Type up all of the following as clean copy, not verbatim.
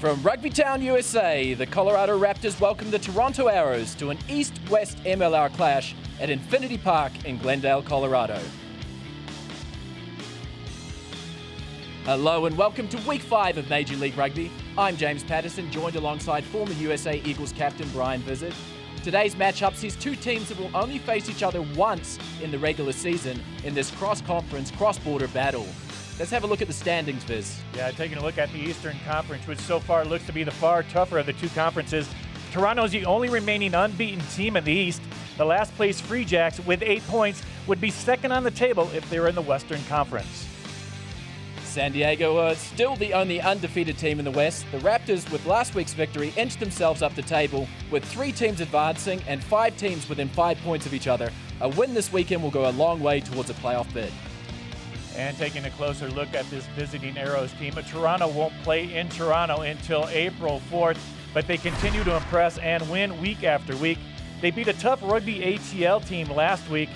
From Rugby Town, USA, the Colorado Raptors welcome the Toronto Arrows to an East-West MLR clash at Infinity Park in Glendale, Colorado. Hello and welcome to Week 5 of Major League Rugby. I'm James Patterson, joined alongside former USA Eagles captain Brian Vizard. Today's matchup sees two teams that will only face each other once in the regular season in this cross-conference, cross-border battle. Let's have a look at the standings, Viz. Yeah, taking a look at the Eastern Conference, which so far looks to be the far tougher of the two conferences. Toronto's the only remaining unbeaten team in the East. The last place Free Jacks with 8 points would be second on the table if they were in the Western Conference. San Diego are still the only undefeated team in the West. The Raptors, with last week's victory, inched themselves up the table with 3 teams advancing and 5 teams within 5 points of each other. A win this weekend will go a long way towards a playoff bid. And taking a closer look at this visiting Arrows team, Toronto won't play in Toronto until April 4th, but they continue to impress and win week after week. They beat a tough Rugby ATL team last week,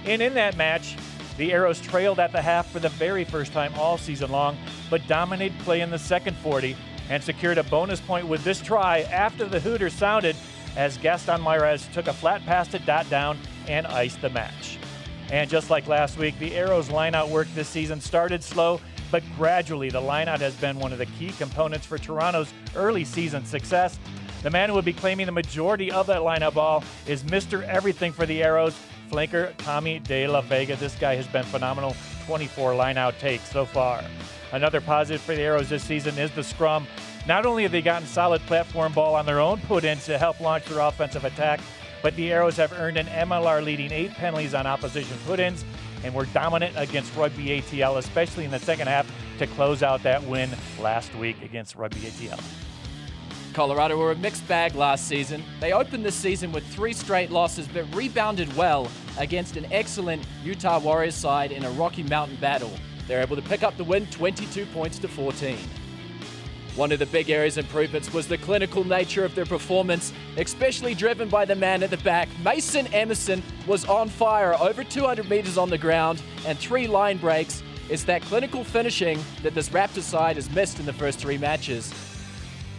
and in that match, the Arrows trailed at the half for the very first time all season long, but dominated play in the second 40 and secured a bonus point with this try after the Hooter sounded as Gaston Mairez took a flat pass to Dot down and iced the match. And just like last week, the Arrows lineout work this season started slow, but gradually the lineout has been one of the key components for Toronto's early season success. The man who will be claiming the majority of that lineout ball is Mr. Everything for the Arrows, flanker Tommy De La Vega. This guy has been phenomenal, 24 lineout takes so far. Another positive for the Arrows this season is the scrum. Not only have they gotten solid platform ball on their own put-in to help launch their offensive attack, but the Arrows have earned an MLR leading 8 penalties on opposition put-ins and were dominant against Rugby ATL, especially in the second half, to close out that win last week against Rugby ATL. Colorado were a mixed bag last season. They opened this season with 3 straight losses, but rebounded well against an excellent Utah Warriors side in a Rocky Mountain battle. They're able to pick up the win 22 points to 14. One of the big areas of improvements was the clinical nature of their performance, especially driven by the man at the back. Mason Emerson was on fire, over 200 meters on the ground and 3 line breaks. It's that clinical finishing that this Raptors side has missed in the first 3 matches.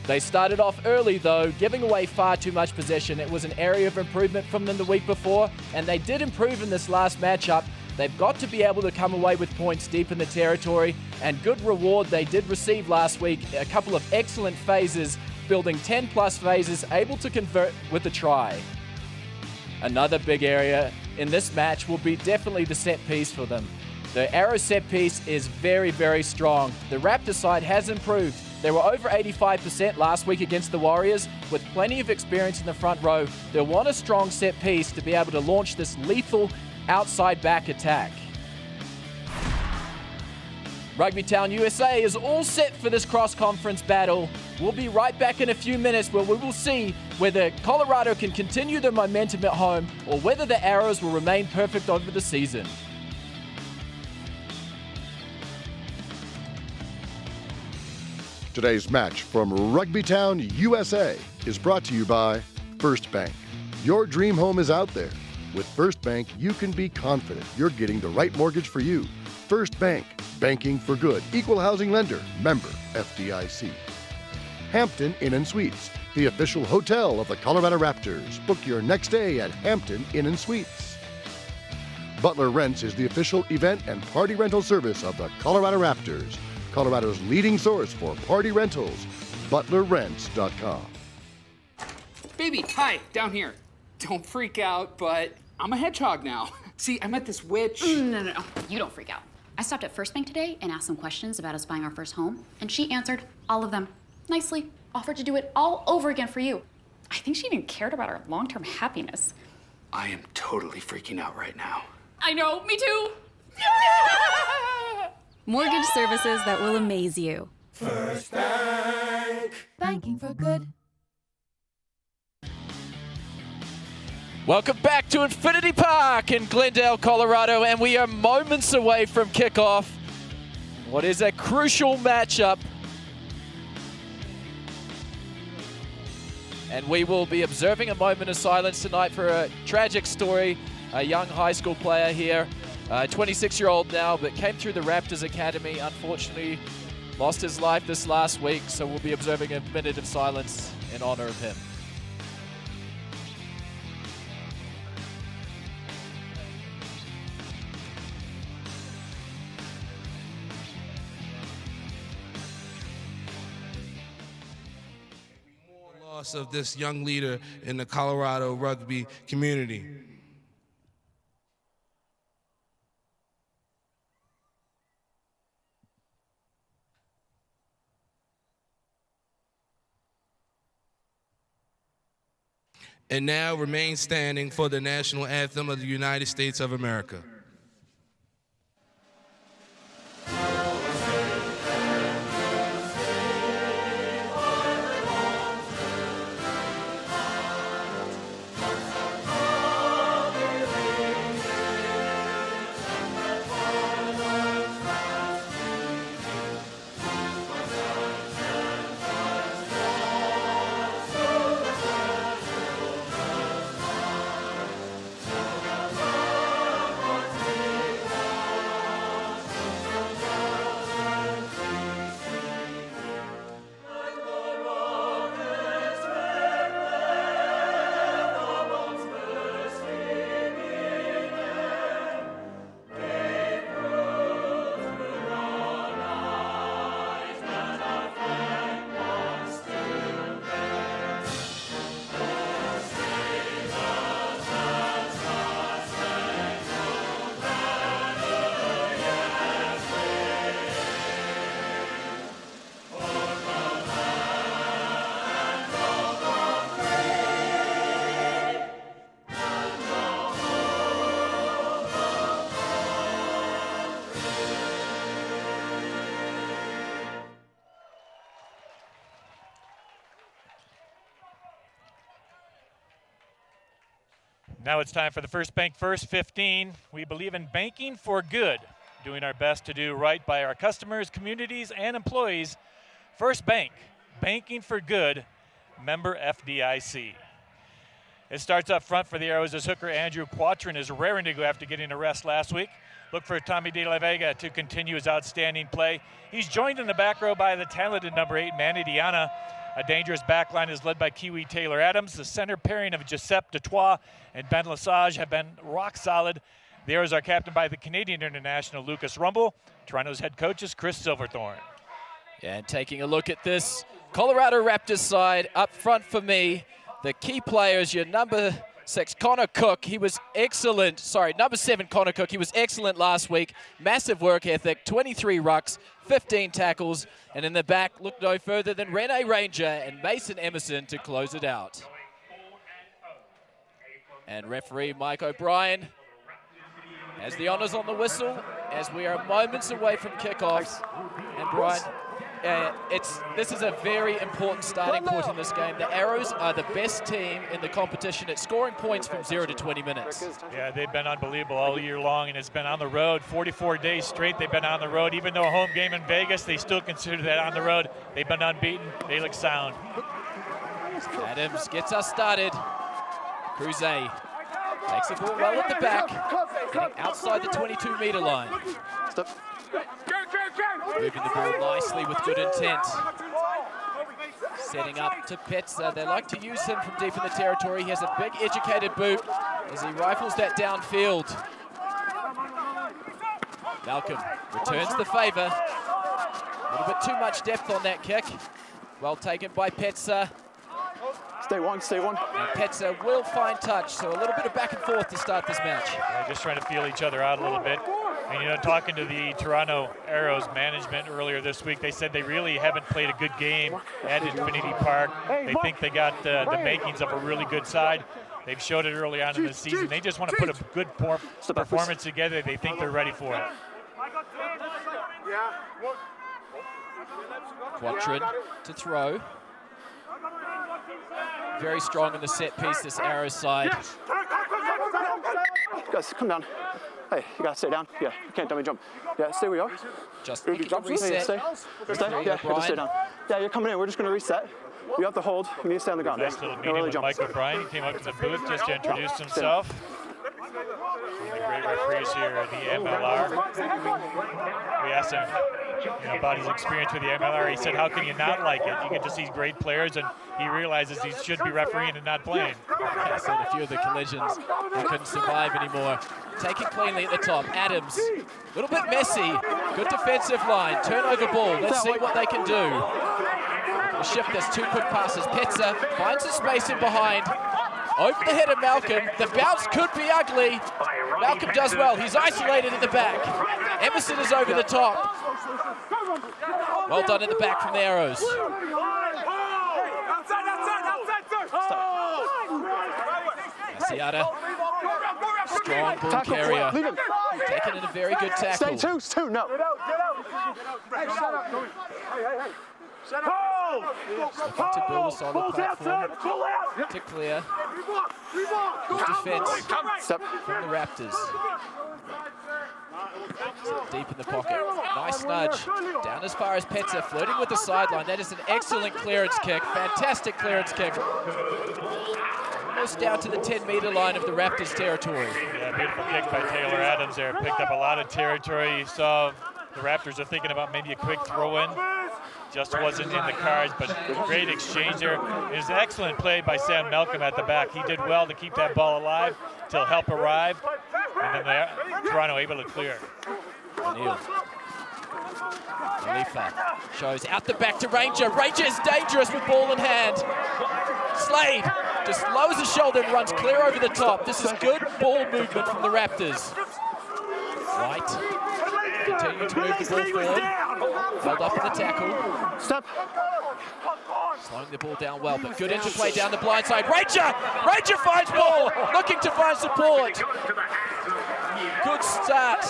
They started off early though, giving away far too much possession. It was an area of improvement from them the week before, and they did improve in this last matchup. They've got to be able to come away with points deep in the territory, and good reward they did receive last week. A couple of excellent phases, building 10-plus phases, able to convert with a try. Another big area in this match will be definitely the set piece for them. The Arrow set piece is very, very strong. The Raptor side has improved. They were over 85% last week against the Warriors. With plenty of experience in the front row, they'll want a strong set piece to be able to launch this lethal outside back attack. Rugby Town USA is all set for this cross-conference battle. We'll be right back in a few minutes where we will see whether Colorado can continue their momentum at home or whether the Arrows will remain perfect over the season. Today's match from Rugby Town USA is brought to you by First Bank. Your dream home is out there. With First Bank, you can be confident you're getting the right mortgage for you. First Bank, banking for good. Equal housing lender. Member FDIC. Hampton Inn & Suites, the official hotel of the Colorado Raptors. Book your next stay at Hampton Inn & Suites. Butler Rents is the official event and party rental service of the Colorado Raptors. Colorado's leading source for party rentals. ButlerRents.com. Baby, hi, down here. Don't freak out, but I'm a hedgehog now. See, I met this witch. No. You don't freak out. I stopped at First Bank today and asked some questions about us buying our first home, and she answered all of them nicely, offered to do it all over again for you. I think she even cared about our long-term happiness. I am totally freaking out right now. I know, me too. Mortgage services that will amaze you. First Bank. Banking for good. Welcome back to Infinity Park in Glendale, Colorado, and we are moments away from kickoff. What is a crucial matchup. And we will be observing a moment of silence tonight for a tragic story. A young high school player here, 26-year-old now, but came through the Raptors Academy, unfortunately lost his life this last week, so we'll be observing a minute of silence in honor of him. Loss of this young leader in the Colorado rugby community. And now remain standing for the national anthem of the United States of America. Now it's time for the First Bank First 15. We believe in banking for good, doing our best to do right by our customers, communities, and employees. First Bank, banking for good, member FDIC. It starts up front for the Arrows as hooker Andrew Quatrin is raring to go after getting a rest last week. Look for Tommy De La Vega to continue his outstanding play. He's joined in the back row by the talented number 8, Manny Diana. A dangerous backline is led by Kiwi Taylor Adams. The center pairing of Giuseppe Detroit and Ben Lesage have been rock solid. The Arrows are captained by the Canadian international Lucas Rumble. Toronto's head coach is Chris Silverthorne. Yeah, and taking a look at this Colorado Raptors side up front for me, the key players, your number 6, Connor Cook. He was excellent. Sorry, number 7, Connor Cook. He was excellent last week. Massive work ethic, 23 rucks, 15 tackles. And in the back, look no further than Rene Ranger and Mason Emerson to close it out. And referee Mike O'Brien has the honors on the whistle as we are moments away from kickoff. And Brian, this is a very important starting point in this game. The Arrows are the best team in the competition at scoring points from 0 to 20 minutes. Yeah, they've been unbelievable all year long, and it's been on the road. 44 days straight they've been on the road. Even though a home game in Vegas, they still consider that on the road. They've been unbeaten. They look sound. Adams gets us started. Cruzet takes the ball well at the back, getting outside the 22-meter line. Stop. Moving the ball nicely with good intent. Setting up to Petzer. They like to use him from deep in the territory. He has a big educated boot as he rifles that downfield. Malcolm returns the favor. A little bit too much depth on that kick. Well taken by Petzer. Stay one, stay one. And Petzer will find touch, so a little bit of back and forth to start this match. Yeah, just trying to feel each other out a little bit. And, you know, talking to the Toronto Arrows management earlier this week, they said they really haven't played a good game at Infinity Park. They think they got the makings of a really good side. They've showed it early on in the season. They just want to put a good performance together. They think they're ready for it. Quatrin to throw. Very strong in the set piece, this Arrows side. Guys, come down. Hey, you gotta stay down. Yeah, you can't dummy jump. Yeah, stay where you are. Just reset. Stay. Yeah, you have to stay down. Yeah, you're coming in. We're just gonna reset. You have to hold. You need to stay on the ground. Nice little meeting with Mike O'Brien. He came up to the booth just to introduce himself. The great referees here at the MLR. We asked him, about his experience with the MLR. He said, how can you not like it? You get to see great players, and he realizes he should be refereeing and not playing. I said a few of the collisions he couldn't survive anymore. Taking cleanly at the top, Adams. A little bit messy. Good defensive line. Turnover ball. Let's see what they can do. The shift, there's 2 quick passes. Petzer finds the space in behind. Over the head of Malcolm. The bounce could be ugly. Malcolm does well. He's isolated at the back. Emerson is over the top. Well done in the back from the Arrows. Asiata, strong ball carrier. Taken in a very good tackle. Stay two, no. Looking to build a solid platform to clear. Good defense from the Raptors. Deep in the pocket. Nice nudge. Down as far as Petzer, flirting with the sideline. That is an excellent clearance kick. Fantastic clearance kick. Almost down to the 10-meter line of the Raptors territory. Yeah, beautiful kick by Taylor Adams there. Picked up a lot of territory. You saw the Raptors are thinking about maybe a quick throw-in. Just wasn't in the cards, but great exchange there. It was an excellent play by Sam Malcolm at the back. He did well to keep that ball alive till help arrived, and then Toronto able to clear. O'Neal. Khalifa shows out the back to Ranger. Ranger is dangerous with ball in hand. Slade just lowers his shoulder and runs clear over the top. This is good ball movement from the Raptors. White continue to move the ball forward. Held up in the tackle. Step. Slowing the ball down well, but good interplay down the blind side. Ranger finds ball, looking to find support. Good start.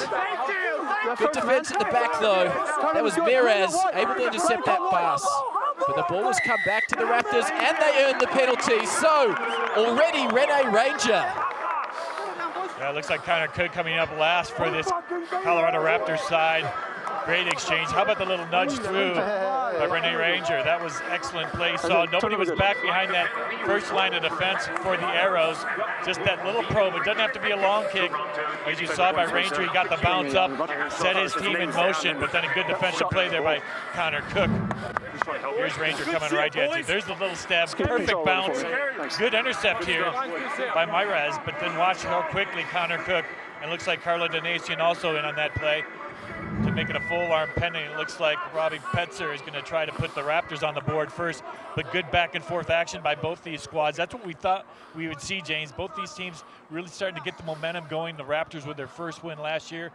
Good defense at the back though. That was Mirez able to intercept that pass. But the ball has come back to the Raptors and they earned the penalty. So already Rene Ranger. Yeah, it looks like Connor Cook coming up last for this Colorado Raptors side. Great exchange. How about the little nudge through by Rene Ranger? That was excellent play. So nobody was back behind that first line of defense for the Arrows. Just that little probe. It doesn't have to be a long kick. As you saw by Ranger, he got the bounce up, set his team in motion, but then a good defensive play there by Connor Cook. Here's Ranger coming right at you. There's the little stab. Perfect bounce. Good intercept here by Mirez, but then watch how quickly Connor Cook, and looks like Carlo Donatian also in on that play, to make it a full arm pending. It looks like Robbie Petzer is going to try to put the Raptors on the board first, but good back and forth action by both these squads. That's what we thought we would see, James. Both these teams really starting to get the momentum going. The Raptors with their first win last year,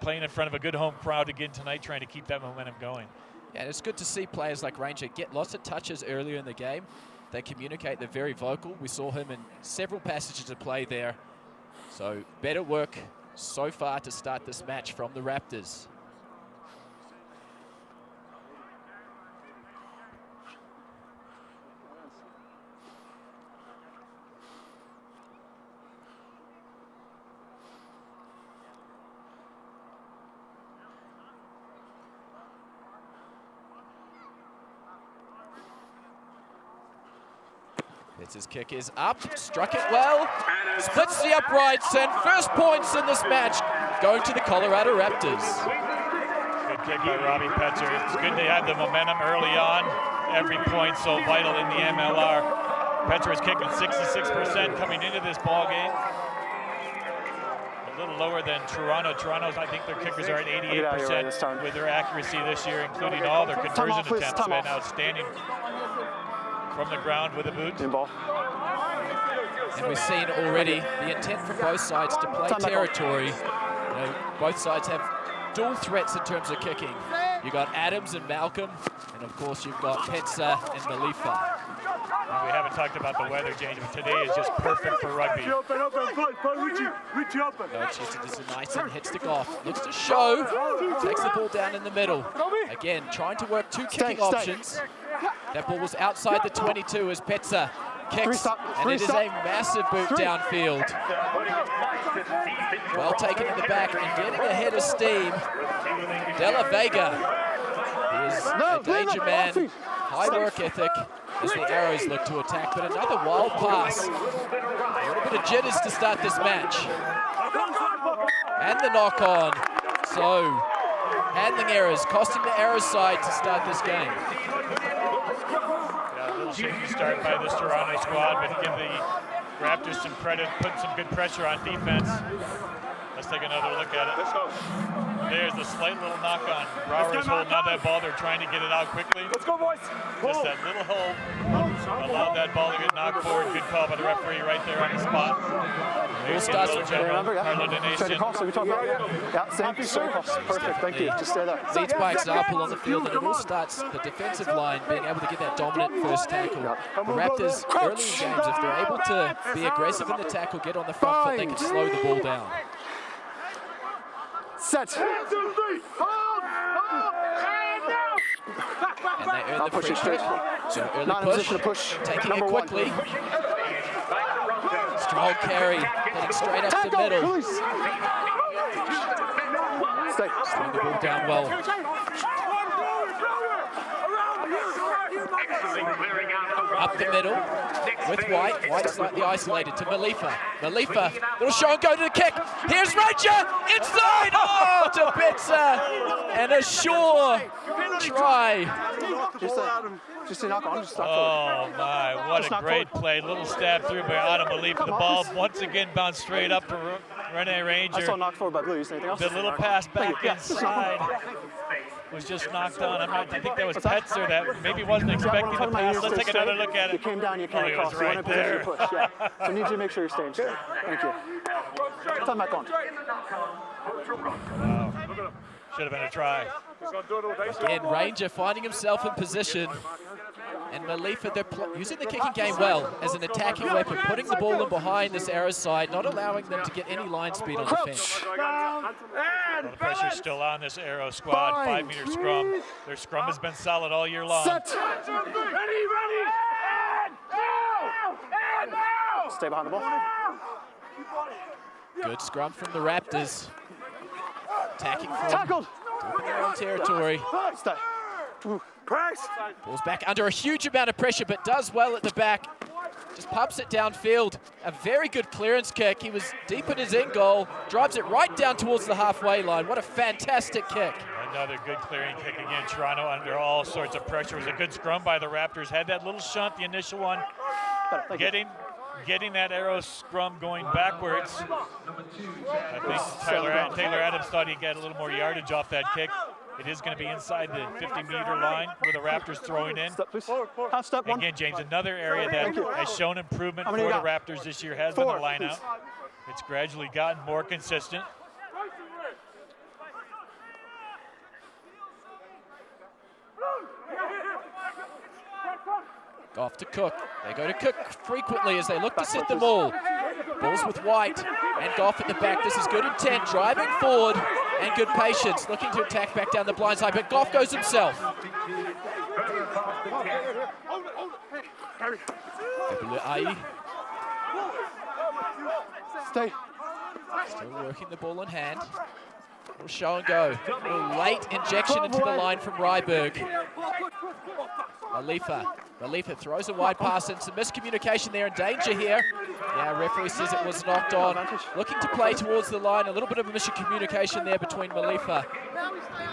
playing in front of a good home crowd again tonight, trying to keep that momentum going. Yeah, and it's good to see players like Ranger get lots of touches earlier in the game. They communicate, they're very vocal. We saw him in several passages of play there. So better work so far to start this match from the Raptors. His kick is up, struck it well, splits the uprights, and first points in this match going to the Colorado Raptors. Good kick by Robbie Petzer. It's good they have the momentum early on. Every point so vital in the MLR. Petzer is kicking 66% coming into this ball game. A little lower than Toronto. Toronto's, I think their kickers are at 88% with their accuracy this year, including all their conversion attempts. Been outstanding from the ground with a boot. And we've seen already the intent from both sides to play territory. You know, both sides have dual threats in terms of kicking. You've got Adams and Malcolm, and of course you've got Petzer and Malifa. And we haven't talked about the weather, James, but today is just perfect for rugby. No, Cheaton is nice and hits the golf. Looks to show, takes the ball down in the middle. Again, trying to work two kicking options. That ball was outside the 22 as Petzer kicks, and it is a massive boot downfield. Well taken in the back and getting ahead of steam. De La Vega is a danger man, high work ethic as the Arrows look to attack, but another wild pass. A little bit of jitters to start this match. And the knock on. So handling errors, costing the Arrows side to start this game. Yeah, a little shaky start by this Toronto squad, but give the Raptors some credit, putting some good pressure on defense. Let's take another look at it. Let's go. There's a slight little knock on. Brower is holding on that ball. They're trying to get it out quickly. Let's go, boys. Just that little hole allowed that ball to get knocked forward. Good call by the referee right there on the spot. We'll start with Carlo So we talk about, yeah, same cross. Perfect, thank you. Just stay there. leads by example on the field, and it all starts the defensive line being able to get that dominant first tackle. The Raptors, early in games, if they're able to be aggressive in the tackle, get on the front foot, they can slow the ball down. Set. And they earn the free kick. So early push, taking it quickly. Strong carry, heading straight up the middle. Slowing the ball down well. Up the middle with White. White slightly isolated to Malifa. Malifa, little show and go to the kick. Here's Ranger inside. Oh, to Bitzer. And a sure try. Just a knock on. Just Oh my, what a great play. Little stab through by Adam Malifa. The ball once again bounced straight up to Rene Ranger. I saw knocked forward by Blues. Anything else? The little pass back inside was just knocked on. I think that was Petzer that maybe wasn't expecting the pass. Let's take another look at it. You came down, you came across. It was right there. Push, yeah. So I need you to make sure you're staying straight. Thank you. Time back on. Wow. Should have been a try. Again, Ranger finding himself in position. And Malifa, they're using the kicking game well as an attacking weapon, putting the ball in behind this Arrows side, not allowing them to get any line speed on defense. Well, the pressure's still on this Arrow squad. 5-meter scrum. Their scrum has been solid all year long. Set. Stay behind the ball. Good scrum from the Raptors. Attacking from Tackled. their own territory. Stay. Ball's back under a huge amount of pressure, but does well at the back. Just pumps it downfield. A very good clearance kick. He was deep in his end goal. Drives it right down towards the halfway line. What a fantastic kick. Another good clearing kick again. Toronto under all sorts of pressure. It was a good scrum by the Raptors. Had that little shunt, the initial one. Getting that Arrow scrum going backwards. I think Taylor Adams thought he'd get a little more yardage off that kick. It is going to be inside the 50-meter line where the Raptors throwing in. Again, James, another area that has shown improvement for the Raptors this year has been the line-out. It's gradually gotten more consistent. Off to Cook. They go to Cook frequently as they look to sit the ball. Balls with White and Goff at the back. This is good intent, driving forward and good patience. Looking to attack back down the blind side, but Goff goes himself. Stay. Still working the ball in hand. Little show and go. A little late injection into the line from Ryberg. Malifa throws a wide pass and some miscommunication there, in danger here. Yeah, referee says it was knocked on. Looking to play towards the line, a little bit of a miscommunication there between Malifa.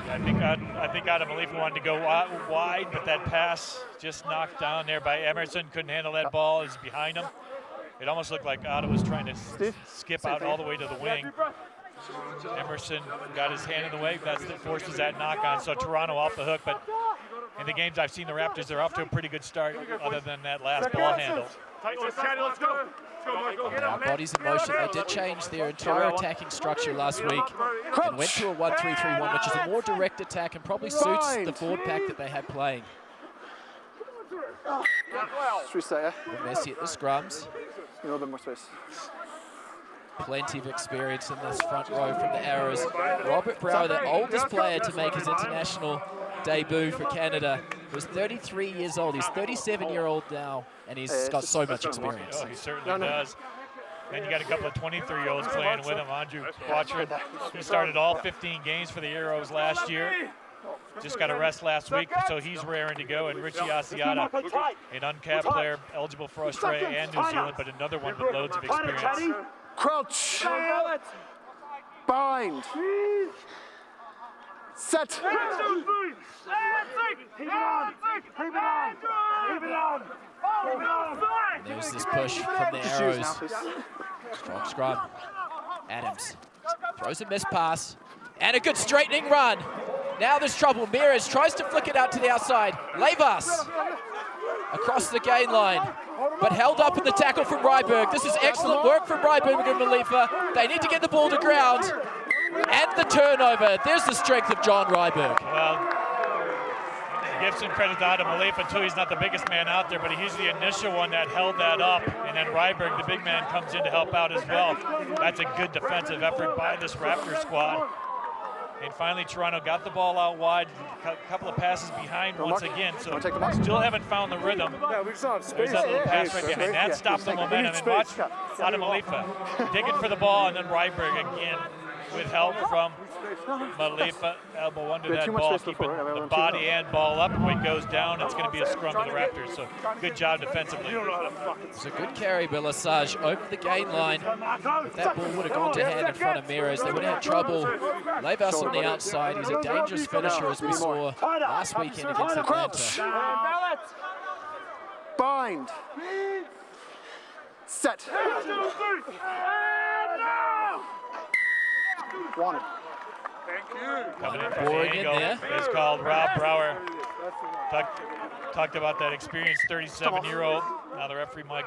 I think Adam Malifa wanted to go wide, but that pass just knocked down there by Emerson. Couldn't handle that ball. He's behind him. It almost looked like Adam was trying to skip out all the way to the wing. Emerson got his hand in the way. That's what forces that knock on. So Toronto off the hook, but in the games I've seen the Raptors, they're off to a pretty good start other than that last ball handle. Now bodies in motion. They did change their entire attacking structure last week and went to a 1-3-3-1, which is a more direct attack and probably suits the forward pack that they had playing. Messi at the scrums. A little bit more space. Plenty of experience in this front row from the Arrows. Robert Brower, the oldest player to make his international debut for Canada, was 33 years old. He's 37-year-old now, and he's got so much experience. Oh, he certainly does. Then you got a couple of 23-year-olds playing with him. Andrew Quattrin, he started all 15 games for the Arrows last year. Just got a rest last week, so he's raring to go. And Richie Asiata, an uncapped player, eligible for Australia and New Zealand, but another one with loads of experience. Crouch. Bind. Set. There's this push from the Arrows. Strong scrum. Adams throws a missed pass. And a good straightening run. Now there's trouble. Mears tries to flick it out to the outside. Levas across the gain line, but held up in the tackle from Ryberg. This is excellent work from Ryberg and Malifa. They need to get the ball to ground. And the turnover. There's the strength of John Ryberg. Well, give some credit to Adam Malifa too. He's not the biggest man out there, but he's the initial one that held that up. And then Ryberg, the big man, comes in to help out as well. That's a good defensive effort by this Raptors squad. And finally, Toronto got the ball out wide. A couple of passes behind once again. So still haven't found the rhythm. There's that little pass right behind. That stopped the momentum. And watch Adam Malifa digging for the ball, and then Ryberg again with help from Malifa. Elbow under that ball, keeping the body and ball up. When it goes down, it's going to be a scrum to the Raptors. So good job defensively. It's a good carry by Lesage over the gain line. If that ball would have gone to hand in front of Mears, they would have had trouble. Levas on the outside. He's a dangerous finisher, as we saw last weekend against Atlanta. Bind. Set. Wanted. Coming in from the angle is called Rob Brower. Talked about that experienced 37-year-old. Now the referee, Mike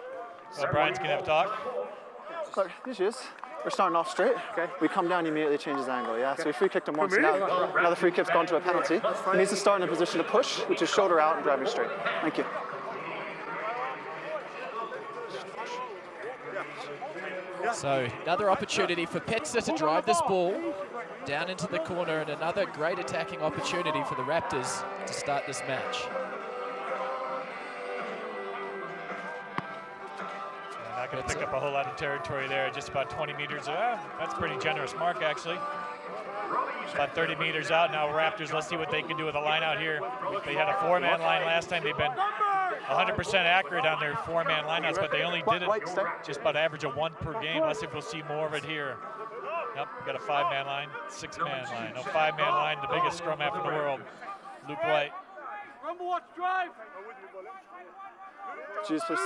O'Brien's going to have a talk. Look, this is. We're starting off straight. Okay. We come down, he immediately changes angle, yeah? So we free kicked him once, now the free kick's gone to a penalty. He needs to start in a position to push, which is shoulder out and driving straight. Thank you. So another opportunity for Petzer to drive this ball down into the corner, and another great attacking opportunity for the Raptors to start this match. Not going to pick up a whole lot of territory there, just about 20 meters. That's a pretty generous mark, actually. About 30 meters out now, Raptors. Let's see what they can do with a line out here. They had a 4-man line last time. They've been 100% accurate on their 4-man lineouts, but they only did it just about average of 1 per game. Let's see if we'll see more of it here. Yep, got a 5-man line, 6-man line. No, 5-man line, the biggest scrum half in the world. Luke White. Cheers, please.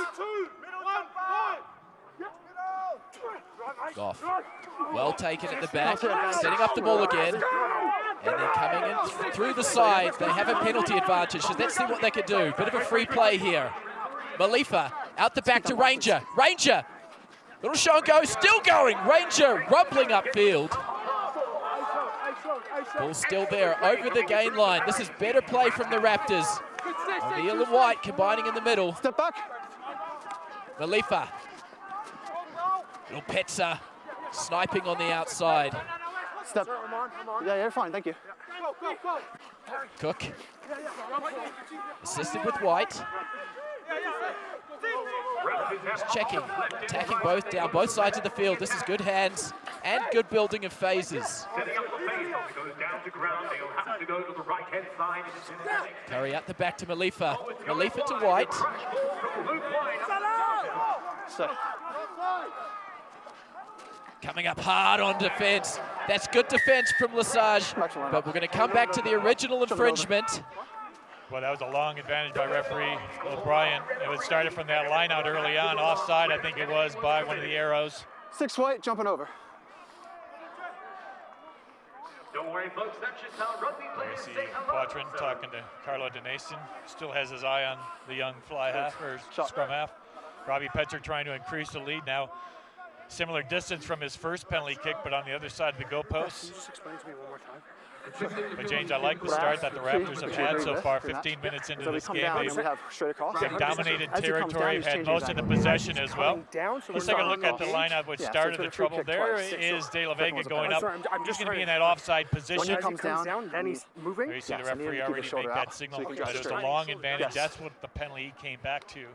Goff, well taken at the back, setting up the ball again, and then coming in through the side. They have a penalty advantage, so let's see what they can do. Bit of a free play here. Malifa out the back to Ranger. Ranger, little show and go, still going. Ranger rumbling upfield. Ball still there over the gain line. This is better play from the Raptors. O'Neill and White combining in the middle. Step back. Malifa. Little Petzer sniping on the outside. Step. Yeah, you're fine, thank you. Cook. Assisted with White. Just checking, attacking both down both sides of the field. This is good hands and good building of phases. Curry out the back to Malifa. Malifa to White. Coming up hard on defense. That's good defense from Lesage, but we're going to come back to the original infringement. Well, that was a long advantage by referee O'Brien. It was started from that line out early on, offside, I think it was, by one of the Arrows. 6 White, jumping over. Don't worry, folks, that's just how rugby players see Quatrin talking to Carlo Denason. Still has his eye on the young fly half, or scrum half. Robbie Petzer trying to increase the lead now. Similar distance from his first penalty kick, but on the other side of the goalpost. Can you just explain to me one more time? But James, I like the start that the Raptors have had so far. 15 minutes into this game, they've dominated territory, have had most of the possession as well. Let's take a look at the lineup which started the trouble. There is De La Vega going up. He's going to be in that offside position. When he comes down, then he's moving. There you see the referee already make that signal. But it was a long advantage. That's what the penalty came back to.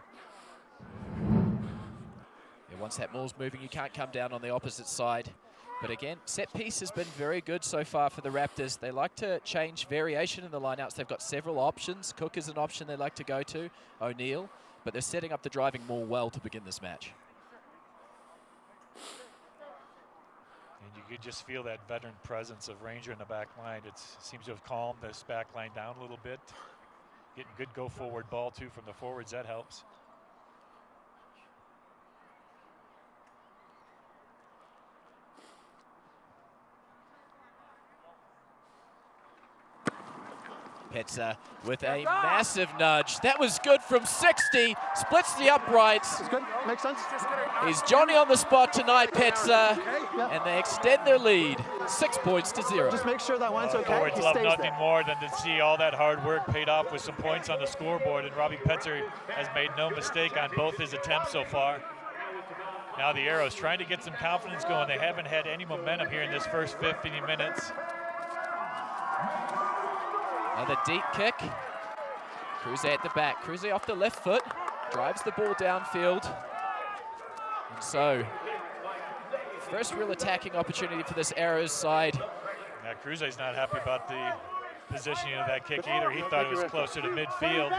Once that ball's moving, you can't come down on the opposite side. But again, set piece has been very good so far for the Raptors. They like to change variation in the lineouts. They've got several options. Cook is an option they like to go to, O'Neill, but they're setting up the driving more well to begin this match. And you You could just feel that veteran presence of Ranger in the back line. It seems to have calmed this back line down a little bit. Getting good go-forward ball, too, from the forwards. That helps. Petzer with a massive nudge. That was good from 60. Splits the uprights. It's good. Makes sense. He's Johnny on the spot tonight, Petzer. And they extend their lead, 6 points to 0. Just make sure that when it's okay, Forwards he love stays nothing there. more than to see all that hard work paid off with some points on the scoreboard. And Robbie Petzer has made no mistake on both his attempts so far. Now the Arrows trying to get some confidence going. They haven't had any momentum here in this first 15 minutes. Another deep kick. Cruze at the back. Cruze off the left foot. Drives the ball downfield. And so, first real attacking opportunity for this Arrows side. Yeah, Cruze's not happy about the positioning of that kick either. He thought it was closer to midfield.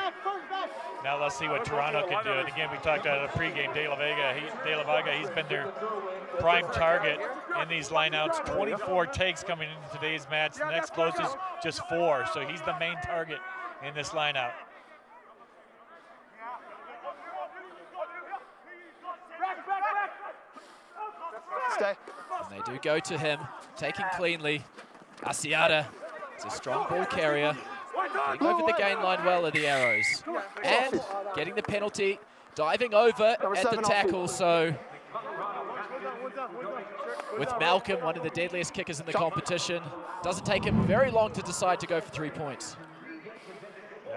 Now let's see what Toronto can do. And again, we talked about it pregame. De La Vega, he's been their prime target in these lineouts. 24 takes coming into today's match. The next closest, just 4. So he's the main target in this lineout. Stay. And they do go to him, taking cleanly. Asiata is a strong ball carrier. Getting over the gain line well are the Arrows. And getting the penalty, diving over at the tackle. So with Malcolm, one of the deadliest kickers in the competition, doesn't take him very long to decide to go for 3 points.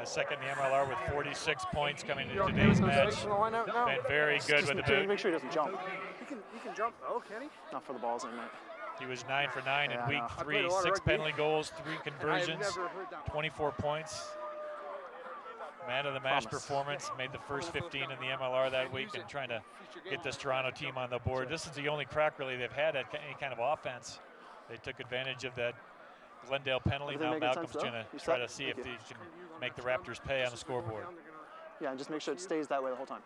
Second in the MLR with 46 points coming into today's match. Been very good with the boot. Make sure he doesn't jump. He can jump. Oh, can he? Not for the balls in, mate. He was 9 for 9 in week 3. 6 penalty goals, 3 conversions, 24 points. Man of the match performance, made the first 15 in the MLR that week and trying to get this Toronto team on the board. This is the only crack really they've had at any kind of offense. They took advantage of that Glendale penalty. Now Malcolm's going to try to see if they can make the Raptors pay on the scoreboard. Yeah, and just make sure it stays that way the whole time.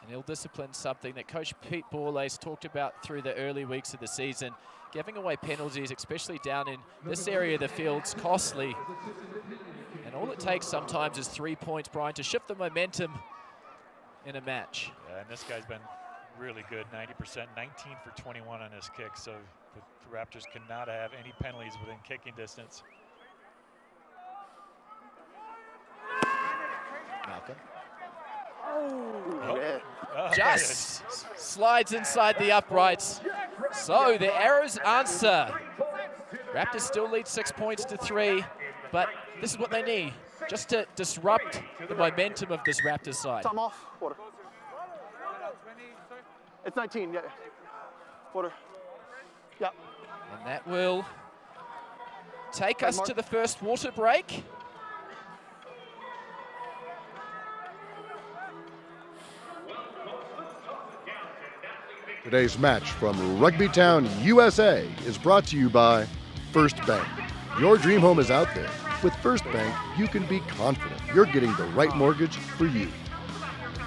And ill-discipline, something that Coach Pete Borlase talked about through the early weeks of the season. Giving away penalties, especially down in this area of the field's costly. And all it takes sometimes is 3 points, Brian, to shift the momentum in a match. Yeah, and this guy's been really good, 90%, 19 for 21 on his kick. So the Raptors cannot have any penalties within kicking distance. Malcolm. Just slides inside the uprights. So the Arrows answer. Raptors still lead 6 points to 3, but this is what they need, just to disrupt the momentum of this Raptors side. Time off. Water. It's 19, yeah. Water. Yeah. And that will take us to the first water break. Today's match from Rugbytown, USA is brought to you by First Bank. Your dream home is out there. With First Bank, you can be confident you're getting the right mortgage for you.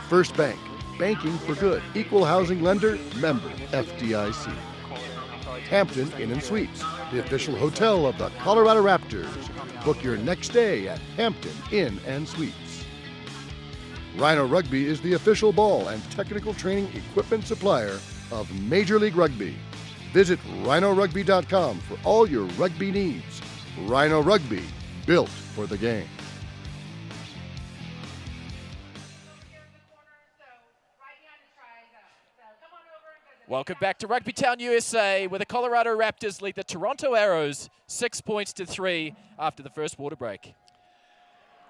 First Bank, banking for good. Equal housing lender, member FDIC. Hampton Inn & Suites, the official hotel of the Colorado Raptors. Book your next stay at Hampton Inn & Suites. Rhino Rugby is the official ball and technical training equipment supplier of Major League Rugby. Visit rhinorugby.com for all your rugby needs. Rhino Rugby, built for the game. Welcome back to Rugbytown, USA, where the Colorado Raptors lead the Toronto Arrows 6 points to 3 after the first water break.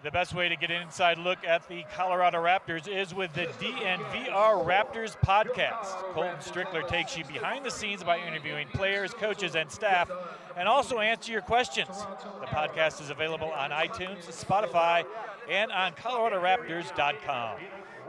The best way to get an inside look at the Colorado Raptors is with the DNVR Raptors podcast. Colton Strickler takes you behind the scenes by interviewing players, coaches, and staff, and also answer your questions. The podcast is available on iTunes, Spotify, and on ColoradoRaptors.com.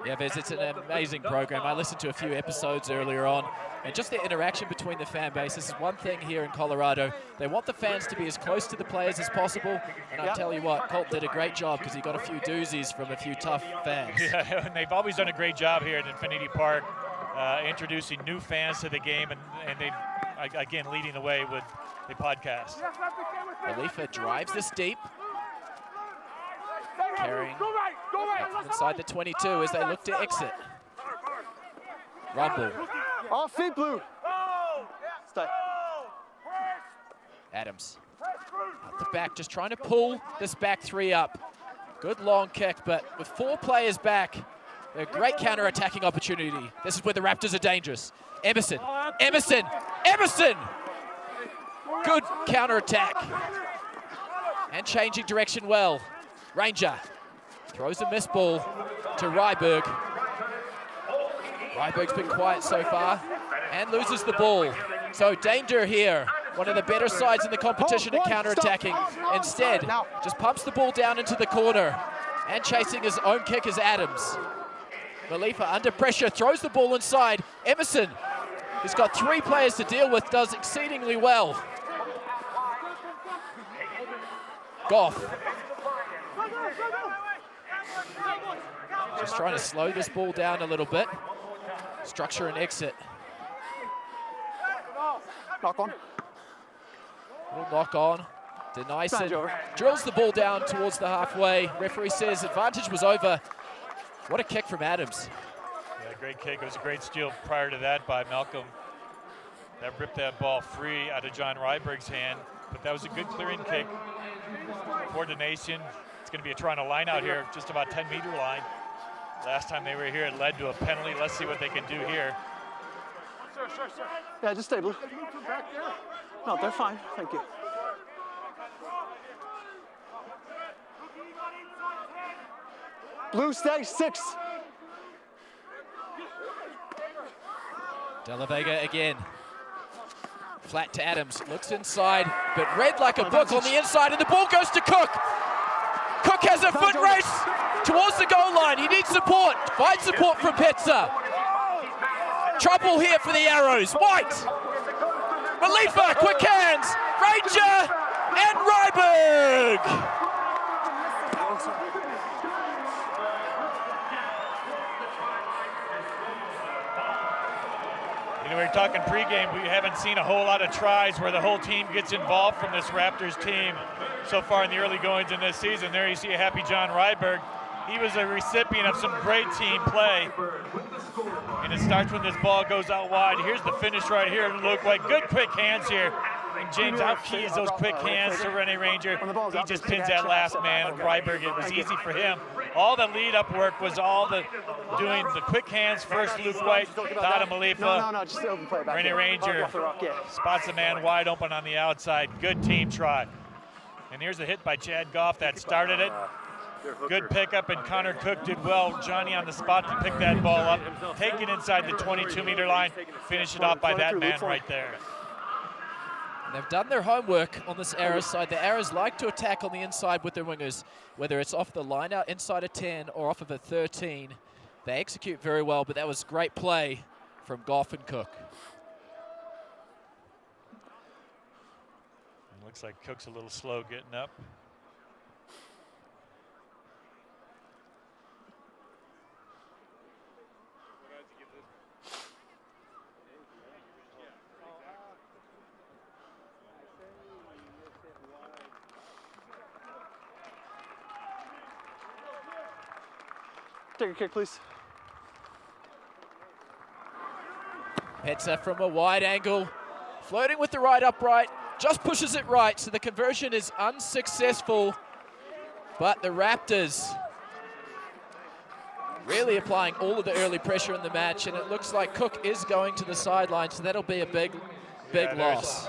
Yeah, Vez, it's an amazing program. I listened to a few episodes earlier on, and just the interaction between the fan base. This is one thing here in Colorado. They want the fans to be as close to the players as possible, and I'll tell you what, Colt did a great job because he got a few doozies from a few tough fans. Yeah, and they've always done a great job here at Infinity Park, introducing new fans to the game, and they've again, leading the way with the podcast. Khalifa drives this deep. Carrying inside the 22 as they look to exit. Rumble. Off feet, Blue. Stay. Adams. At the back, just trying to pull this back three up. Good long kick, but with 4 players back, a great counter-attacking opportunity. This is where the Raptors are dangerous. Emerson. Emerson. Emerson! Good counter-attack. And changing direction well. Ranger throws a miss ball to Ryberg. Ryberg's been quiet so far and loses the ball. So danger here. One of the better sides in the competition at counter-attacking. Instead, just pumps the ball down into the corner. And chasing his own kick is Adams. Khalifa under pressure, throws the ball inside. Emerson, who's got 3 players to deal with, does exceedingly well. Goff. Just trying to slow this ball down a little bit. Structure and exit. Knock on. Little knock on. Denison drills the ball down towards the halfway. Referee says advantage was over. What a kick from Adams. Yeah, great kick. It was a great steal prior to that by Malcolm. That ripped that ball free out of John Ryberg's hand. But that was a good clearing kick. Coordination. It's going to be a Toronto line out here, just about 10-meter line. Last time they were here, it led to a penalty. Let's see what they can do here. Yeah, just stay, Blue. No, they're fine. Thank you. Blue, stay, 6. De La Vega again. Flat to Adams, looks inside, but read like a book on the inside, and the ball goes to Cook. Cook has a foot race towards the goal line. He needs support. Finds support from Petzer. Trouble here for the Arrows. White. Khalifa, quick hands. Ranger and Ryberg. You know, we're talking pregame. We haven't seen a whole lot of tries where the whole team gets involved from this Raptors team so far in the early goings in this season. There you see a happy John Ryberg. He was a recipient of some great team play. And it starts when this ball goes out wide. Here's the finish right here. Look like good quick hands here. And James outkeys those quick hands to Rene Ranger. He just pins that last man of Ryberg. It was easy for him. All the lead-up work was all the doing the quick hands first. Luke White, Dada Malifa, Rene Ranger spots the man wide open on the outside. Good team try. And here's a hit by Chad Goff that started it. Good pickup, and Connor Cook did well. Johnny on the spot to pick that ball up, take it inside the 22-meter line, finish it off by that man right there. They've done their homework on this Arrows side. The Arrows like to attack on the inside with their wingers, whether it's off the line out inside a 10 or off of a 13. They execute very well, but that was great play from Goff and Cook. It looks like Cook's a little slow getting up. Take a kick, please. Petzer from a wide angle, floating with the right upright, just pushes it right, so the conversion is unsuccessful. But the Raptors really applying all of the early pressure in the match, and it looks like Cook is going to the sideline, so that'll be a big loss.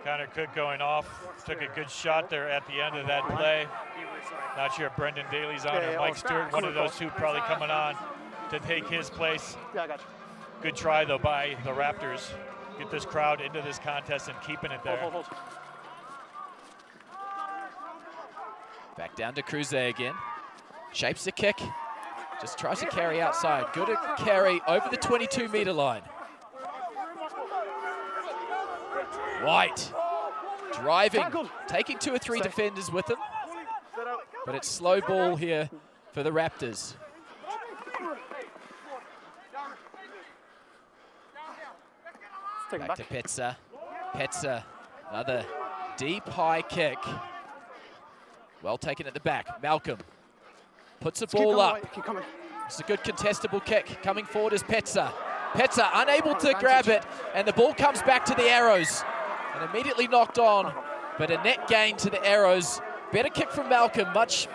Connor Cook going off, took a good shot there at the end of that play. Not sure if Brendan Daly's on or Mike Stewart, one of those two probably coming on to take his place. Yeah, I got you. Good try, though, by the Raptors. Get this crowd into this contest and keeping it there. Hold. Back down to Cruze again. Shapes the kick. Just tries to carry outside. Good at carry over the 22-meter line. White driving, taking 2 or 3 defenders with him. But it's slow ball here for the Raptors. Take it Back to Petsa. Petsa, another deep high kick. Well taken at the back. Malcolm puts the ball up. Keep coming. It's a good contestable kick. Coming forward is Petsa. Petsa unable to grab it, and the ball comes back to the Arrows. And immediately knocked on, but a net gain to the Arrows. Better kick from Malcolm, much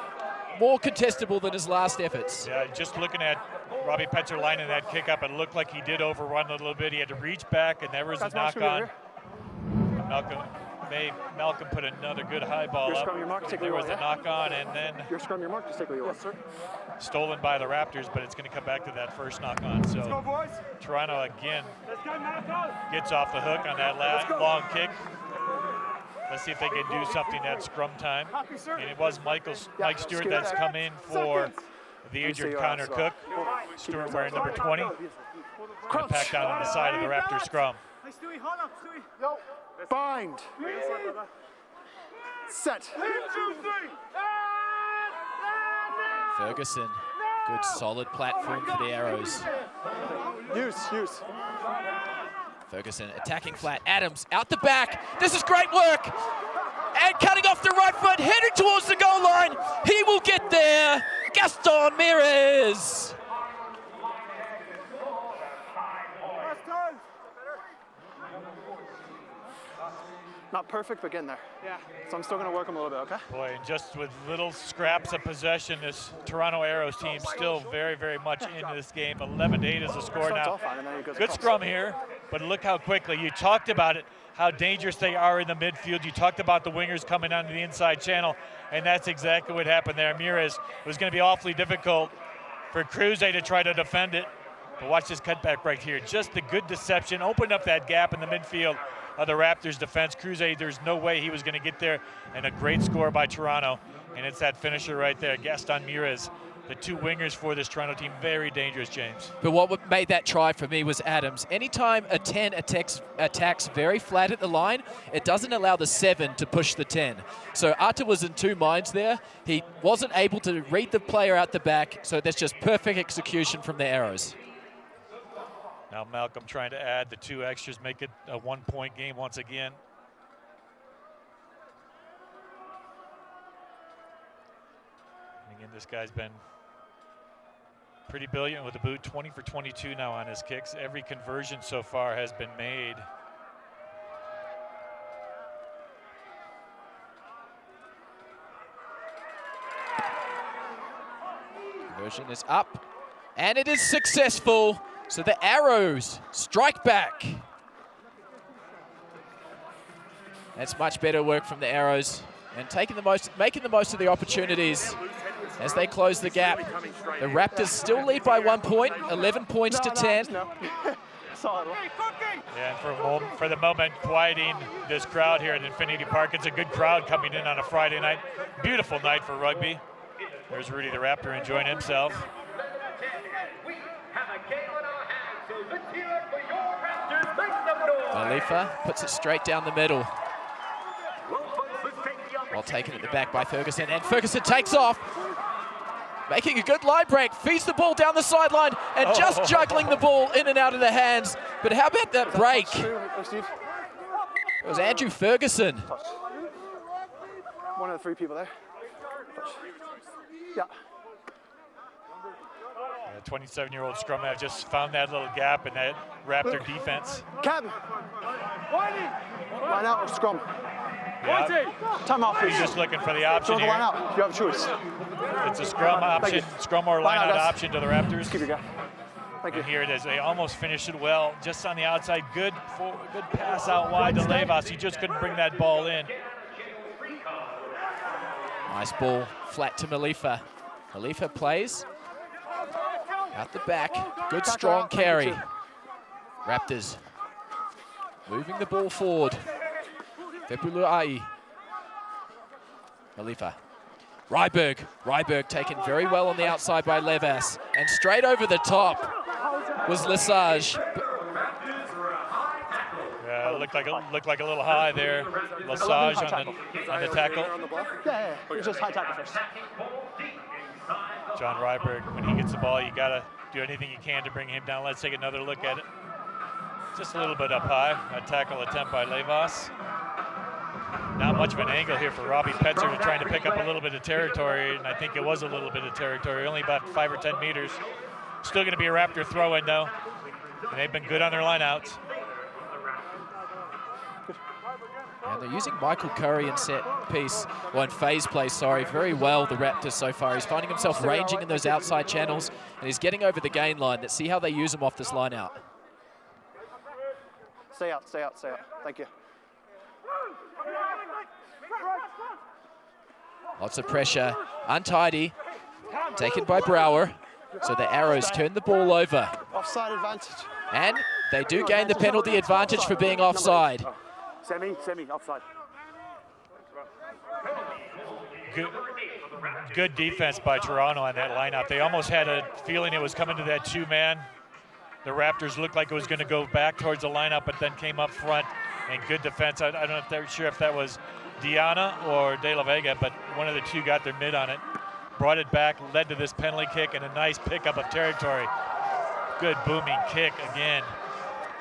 more contestable than his last efforts. Yeah, just looking at Robbie Petzer lining that kick up, it looked like he did overrun a little bit. He had to reach back, and there was a knock on. Malcolm put another good high ball up. There was a knock on, and then stolen by the Raptors, but it's going to come back to that first knock on. So Toronto again gets off the hook on that long kick. Let's see if they can do something at scrum time. And it was Mike Stewart that's come in for the injured Connor Cook. Stewart wearing number 20. And packed down on the side of the Raptor scrum. Bind. Set. Ferguson, good solid platform for the Arrows. Use. Ferguson attacking flat. Adams out the back. This is great work. And cutting off the right foot, heading towards the goal line. He will get there. Gaston Mires. Not perfect, but getting there. Yeah. So I'm still going to work him a little bit, okay? Boy, and just with little scraps of possession, this Toronto Arrows team still very, very much into this game. 11-8 is the score now. Good scrum here, but look how quickly. You talked about it, how dangerous they are in the midfield. You talked about the wingers coming onto the inside channel, and that's exactly what happened there. Mires, it was going to be awfully difficult for Cruze to try to defend it. But watch this cutback right here. Just the good deception, opened up that gap in the midfield of the Raptors defense. Cruze, there's no way he was going to get there, and a great score by Toronto. And it's that finisher right there, Gaston Mires. The two wingers for this Toronto team, very dangerous, James. But what made that try for me was Adams. Anytime a 10 attacks very flat at the line, it doesn't allow the 7 to push the 10. So Arta was in two minds there. He wasn't able to read the player out the back, so that's just perfect execution from the Arrows. Now Malcolm trying to add the 2 extras, make it a 1-point game once again. And again, this guy's been pretty brilliant with the boot, 20 for 22 now on his kicks. Every conversion so far has been made. Conversion is up, and it is successful. So the Arrows strike back. That's much better work from the Arrows, and making the most of the opportunities as they close the gap. The Raptors still lead by 1 point, 11 points to 10. Yeah, and for the moment, quieting this crowd here at Infinity Park. It's a good crowd coming in on a Friday night. Beautiful night for rugby. There's Rudy the Raptor enjoying himself. Malifa puts it straight down the middle. Well taken at the back by Ferguson, and Ferguson takes off, making a good line break, feeds the ball down the sideline, and just juggling the ball in and out of the hands. But how about that break? It was Andrew Ferguson. One of the 3 people there. Yeah. The 27-year-old scrum half just found that little gap in that Raptor defense. Captain. Line out or scrum? Yeah. Time off, please. He's just looking for the option here. Line out. You have a choice. It's a scrum option, scrum or line out option to the Raptors. Keep your guy. Thank you. And here it is. They almost finished it well, just on the outside. Good pass out wide to Levas. He just couldn't bring that ball in. Nice ball, flat to Malifa. Malifa plays out the back. Good strong carry. Raptors moving the ball forward. Febuluai. Malifa. Ryberg taken very well on the outside by Levas. And straight over the top was Lesage. Yeah, it looked like a little high there. Lesage on the tackle. Yeah, just high tackle first. John Ryberg, when he gets the ball, you got to do anything you can to bring him down. Let's take another look at it. Just a little bit up high. A tackle attempt by Levas. Not much of an angle here for Robbie Petzer trying to pick up a little bit of territory, and I think it was a little bit of territory, only about 5 or 10 meters. Still going to be a Raptor throw-in, though. And they've been good on their lineouts. And they're using Michael Curry in set piece, or in phase play, sorry, very well, the Raptors so far. He's finding himself ranging in those outside channels, and he's getting over the gain line. Let's see how they use him off this line out. Stay out, stay out, stay out. Thank you. Lots of pressure, untidy, taken by Brower. So the Arrows turn the ball over. Offside advantage. And they do gain the penalty advantage for being offside. Semi, offside. Good defense by Toronto on that lineup. They almost had a feeling it was coming to that 2-man. The Raptors looked like it was going to go back towards the lineup, but then came up front. And good defense. I don't know if they're sure if that was Diana or De La Vega, but one of the two got their mid on it. Brought it back, led to this penalty kick, and a nice pickup of territory. Good booming kick again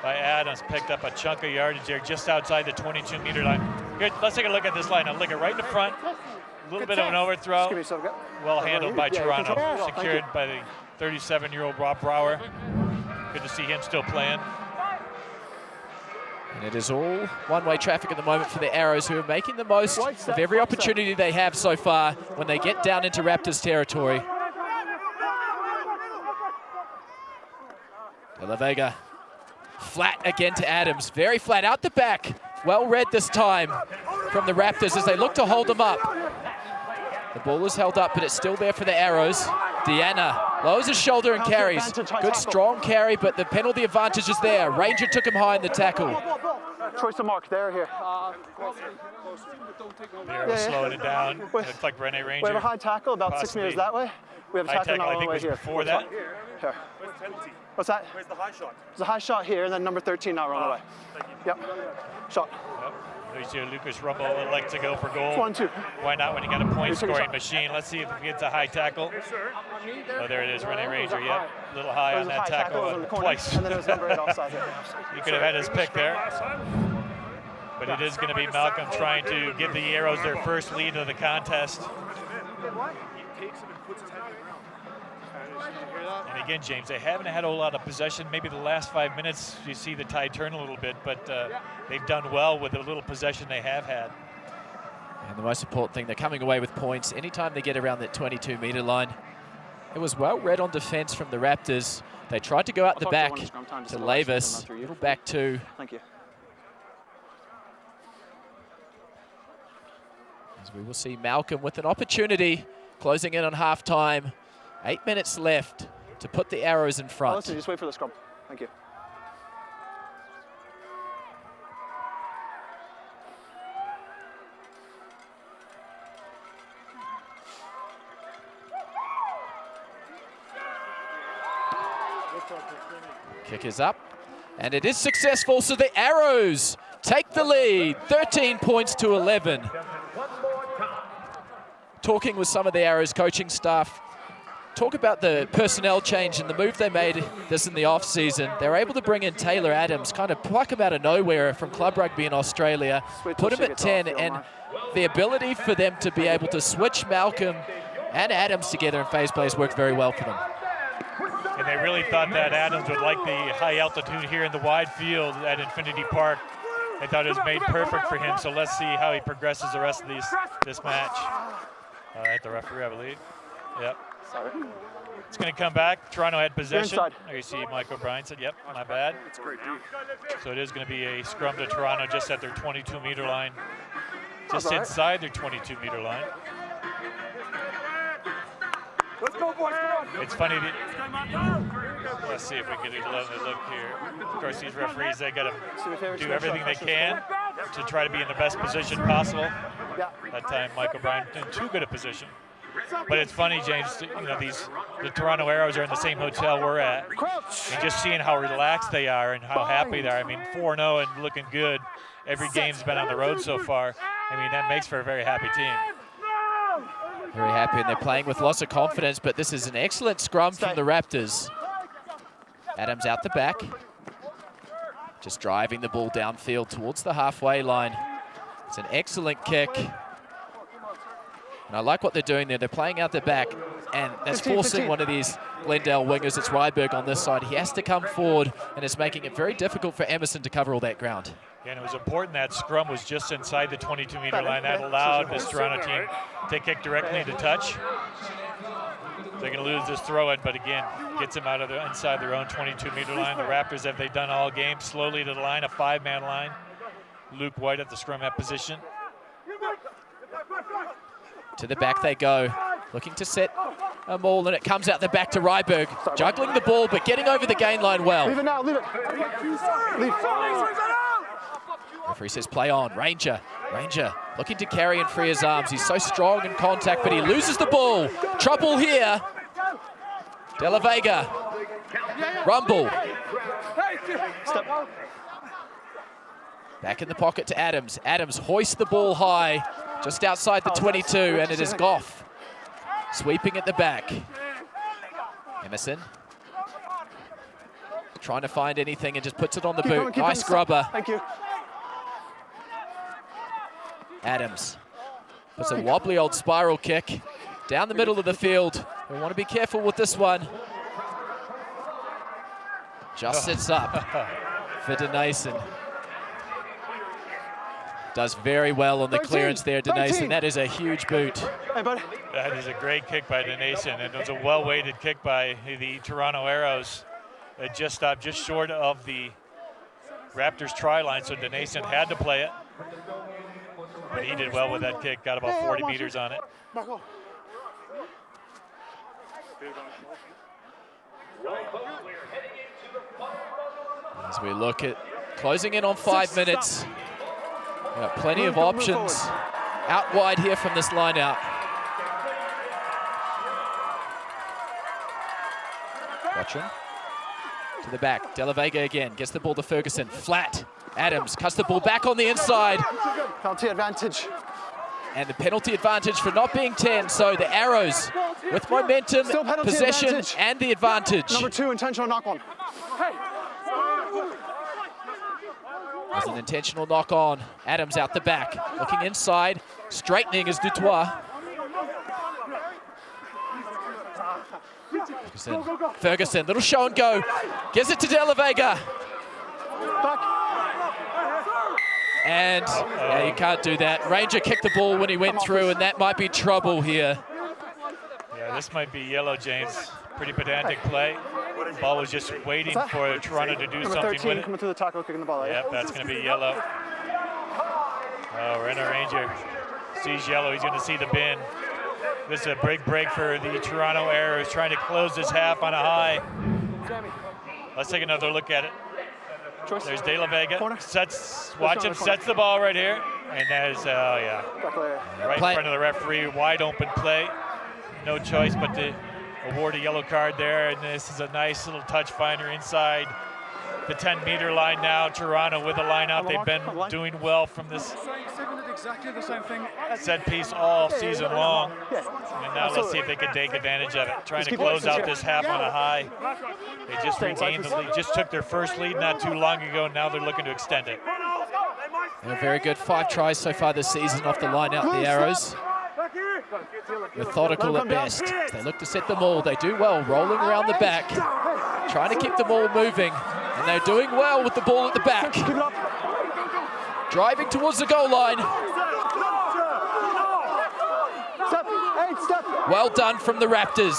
by Adams. Picked up a chunk of yardage there just outside the 22-meter line. Here, let's take a look at this line. Now look at right in the front. A little bit of an overthrow. Well handled by Toronto. Secured by the 37-year-old Rob Brower. Good to see him still playing. And it is all one-way traffic at the moment for the Arrows, who are making the most of every opportunity they have so far when they get down into Raptors territory. De La Vega, flat again to Adams. Very flat out the back. Well read this time from the Raptors as they look to hold them up. The ball is held up, but it's still there for the Arrows. Deanna lowers his shoulder and carries. Good strong carry, but the penalty advantage is there. Ranger took him high in the tackle. Choice of mark, they're here. They're slowing it down. Looks like Rene Ranger. We have a high tackle about possibly 6 meters that way. We have a tackle all the way here. Before that. Here. What's that? Where's the high shot? There's a high shot here, and then number 13 now run away. Yep. Shot. There's your Lucas Rumble would like to go for goal. 1-2. Why not when you got a point-scoring machine? Let's see if he gets a high tackle. Oh, there it is, Rene Ranger. Yep, a little high on that tackle twice. And then it was number 8 offside here. He could have had his pick there. But it is going to be Malcolm trying to give the Arrows their first lead of the contest. And again, James, they haven't had a whole lot of possession. Maybe the last 5 minutes you see the tide turn a little bit, but they've done well with the little possession they have had. And the most important thing, they're coming away with points anytime they get around that 22-meter line. It was well read on defense from the Raptors. They tried to go out the back to Lavis, little back two. Thank you. As we will see Malcolm with an opportunity, closing in on halftime. 8 minutes left to put the Arrows in front. Listen, just wait for the scrum. Thank you. Kick is up, and it is successful, so the Arrows take the lead, 13 points to 11. Talking with some of the Arrows coaching staff, talk about the personnel change and the move they made this in the off-season. They were able to bring in Taylor Adams, kind of pluck him out of nowhere from club rugby in Australia, put him at 10, and the ability for them to be able to switch Malcolm and Adams together in phase plays worked very well for them. And they really thought that Adams would like the high altitude here in the wide field at Infinity Park. They thought it was made perfect for him, so let's see how he progresses the rest of this match. At the referee, I believe. Yep. Sorry. It's going to come back. Toronto had possession. There you see Mike O'Brien said, yep, my bad. That's great. So it is going to be a scrum to Toronto just at their 22-meter line. Just inside their 22-meter line. Let's go, boys. Come on. It's funny. Let's see if we can let it look here. Of course, these referees, they got to do everything they can to try to be in the best position possible. That time, Mike O'Brien in too good a position. But it's funny, James, you know, the Toronto Arrows are in the same hotel we're at. And just seeing how relaxed they are and how happy they are. I mean, 4-0 and looking good. Every game's been on the road so far. I mean, that makes for a very happy team. Very happy, and they're playing with lots of confidence, but this is an excellent scrum from the Raptors. Adams out the back. Just driving the ball downfield towards the halfway line. It's an excellent kick. And I like what they're doing there. They're playing out the back, and that's forcing one of these Glendale wingers. It's Ryberg on this side. He has to come forward, and it's making it very difficult for Emerson to cover all that ground. And it was important that scrum was just inside the 22-meter line. That allowed this Toronto team to kick directly into touch. They're going to lose this throw-in, but again, gets them out of the inside their own 22-meter line. The Raptors, have they done all game, slowly to the line, a 5-man line. Luke White at the scrum at position. To the back they go, looking to set a maul, and it comes out the back to Ryberg, juggling the ball, but getting over the gain line well. Leave it now, leave it. Leave. Referee says play on. Ranger looking to carry and free his arms. He's so strong in contact, but he loses the ball. Trouble here. De La Vega. Rumble. Back in the pocket to Adams. Adams hoists the ball high, just outside the 22, and it is Goff sweeping at the back. Emerson trying to find anything and just puts it on the boot. Nice grubber. Thank you. Adams puts a wobbly old spiral kick down the middle of the field. We want to be careful with this one. Just sits up for Denason. Does very well on the clearance there, Denason. That is a huge boot. Hey, buddy. That is a great kick by Denason, and it was a well-weighted kick by the Toronto Arrows. It just stopped just short of the Raptors try line, so Denason had to play it. But he did well with that kick, got about 40 meters on it. As we look at closing in on 5 minutes, we've got plenty of options out wide here from this line out. Watch him. To the back, De La Vega again, gets the ball to Ferguson, flat. Adams cuts the ball back on the inside. Penalty advantage. And the penalty advantage for not being 10, so the Arrows with momentum, possession, advantage. And the advantage. Number 2, intentional knock on. There's an intentional knock on. Adams out the back, looking inside, straightening is Dutois. Ferguson, little show and go, gives it to De La Vega. And yeah, you can't do that. Ranger kicked the ball when he went through, and that might be trouble here. Yeah, this might be yellow, James. Pretty pedantic play. The ball was just waiting for Toronto to do something 13, with it. coming through the tackle, kicking the ball out. Yep, that's going to be yellow. Oh, Renner Ranger sees yellow. He's going to see the bin. This is a big break for the Toronto Arrows, trying to close this half on a high. Let's take another look at it. There's De La Vega, watch him, sets the ball right here. And that is, right in front of the referee, wide open play. No choice but to award a yellow card there. And this is a nice little touch finder inside the 10-meter line now. Toronto with a line out. They've been doing well from this set piece all season long. And now let's see if they can take advantage of it. Trying to close out this half on a high. They just regained the lead, just took their first lead not too long ago. Now they're looking to extend it. And a very good 5 tries so far this season off the line out, the Arrows. Methodical at best. They look to set the maul. They do well, rolling around the back, trying to keep the ball moving. And they're doing well with the ball at the back. Driving towards the goal line. Well done from the Raptors.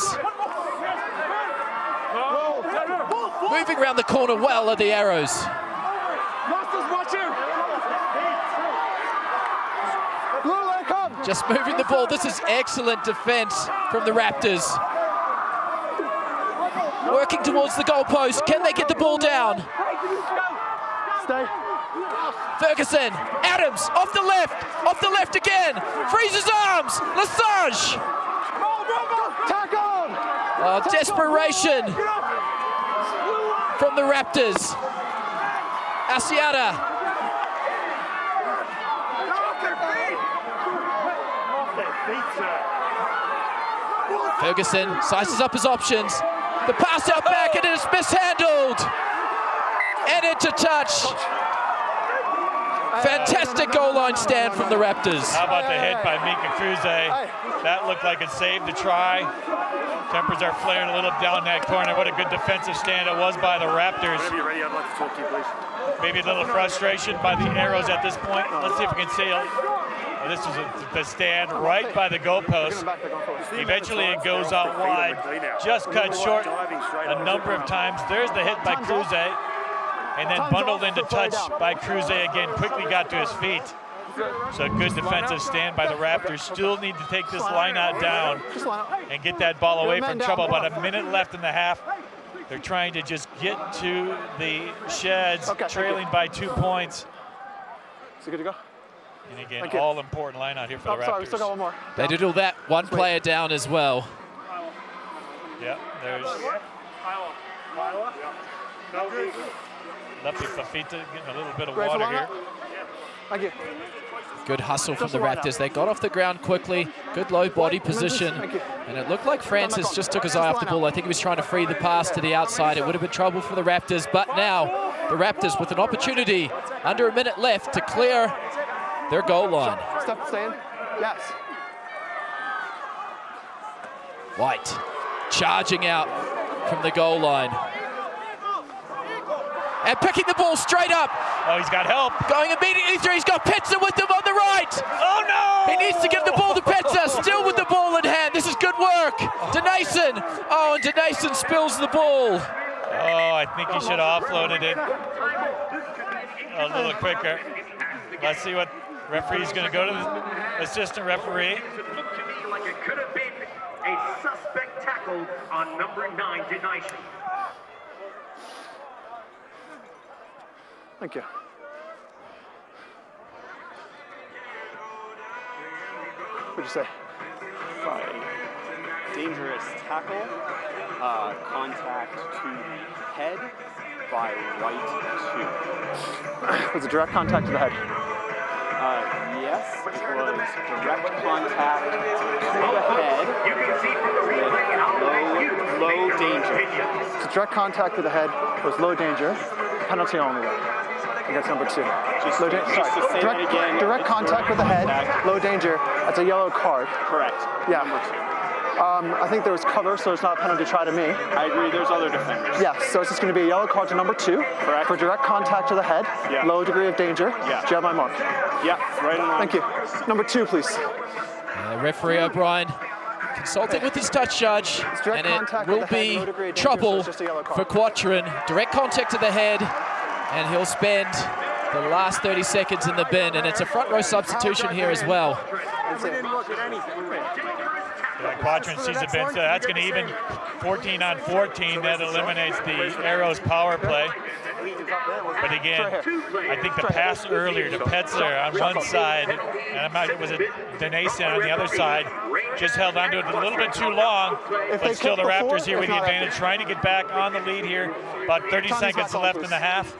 Moving around the corner well are the Arrows. Just moving the ball. This is excellent defense from the Raptors. Working towards the goalpost. Can they get the ball down? Ferguson, Adams, off the left again. Frees his arms. Lesage. Desperation from the Raptors. Asiata. Ferguson sizes up his options. The pass out back, and it is mishandled. And into touch. Fantastic goal line stand from the Raptors. How about the hit by Mika Kruse? That looked like it saved the try. Tempers are flaring a little down that corner. What a good defensive stand it was by the Raptors. Whenever you're ready, I'd like to talk to you, please. Maybe a little frustration by the Arrows at this point. Let's see if we can see. This is the stand right by the goalpost. Eventually it goes out wide, just cut short a number of times. There's the hit by Kruse, and then bundled into touch by Kruse again, quickly got to his feet. So a good defensive stand by the Raptors. Still need to take this lineout down and get that ball away from trouble. About a minute left in the half. They're trying to just get to the sheds, trailing by 2 points. Is it good to go? And again, all important line out here for the Raptors. Sorry, we still got one more. They did all that. One player down as well. Yeah, there's Lucky Fafita getting a little bit of water here. Thank you. Good hustle from the Raptors. They got off the ground quickly. Good low body position. And it looked like Francis just took his eye off the ball. I think he was trying to free the pass to the outside. It would have been trouble for the Raptors. But now the Raptors with an opportunity under a minute left to clear their goal line. Step, stay in. Yes. White charging out from the goal line. And picking the ball straight up. Oh, he's got help. Going immediately through. He's got Petzer with him on the right. Oh, no! He needs to give the ball to Petzer. Still with the ball in hand. This is good work. Denason. Oh, and Denason spills the ball. Oh, I think he should have offloaded it a little quicker. Let's see what referee's going to go to the assistant referee. Like it could have been a suspect tackle on number 9, Denason. Thank you. What'd you say? Dangerous tackle, contact to the head by right 2. Was it direct contact to the head? Yes, it was direct contact to the head with low danger. So direct contact to the head was low danger, penalty only though. Against number 2. Just to say that again. Direct contact with the head, low danger. That's a yellow card. Correct. Yeah. I think there was cover, so it's not a penalty try to me. I agree. There's other defenders. Yes. So it's just going to be a yellow card to number 2. Correct. For direct contact to the head. Yeah. Low degree of danger. Yeah. Do you have my mark? Yeah. Right on. Thank you. Number 2, please. Referee O'Brien consulting with his touch judge, and it will be trouble for Quattrin. Direct contact to the head, and he'll spend the last 30 seconds in the bin, and it's a front row substitution here as well. Yeah, Quattrin sees the bin, so that's going to even 14 on 14. That eliminates the Arrows power play. But again, I think the pass earlier to Petzer on one side, and was it Denason on the other side, just held onto it a little bit too long, but still the Raptors here with the advantage, trying to get back on the lead here. About 30 seconds left in the half.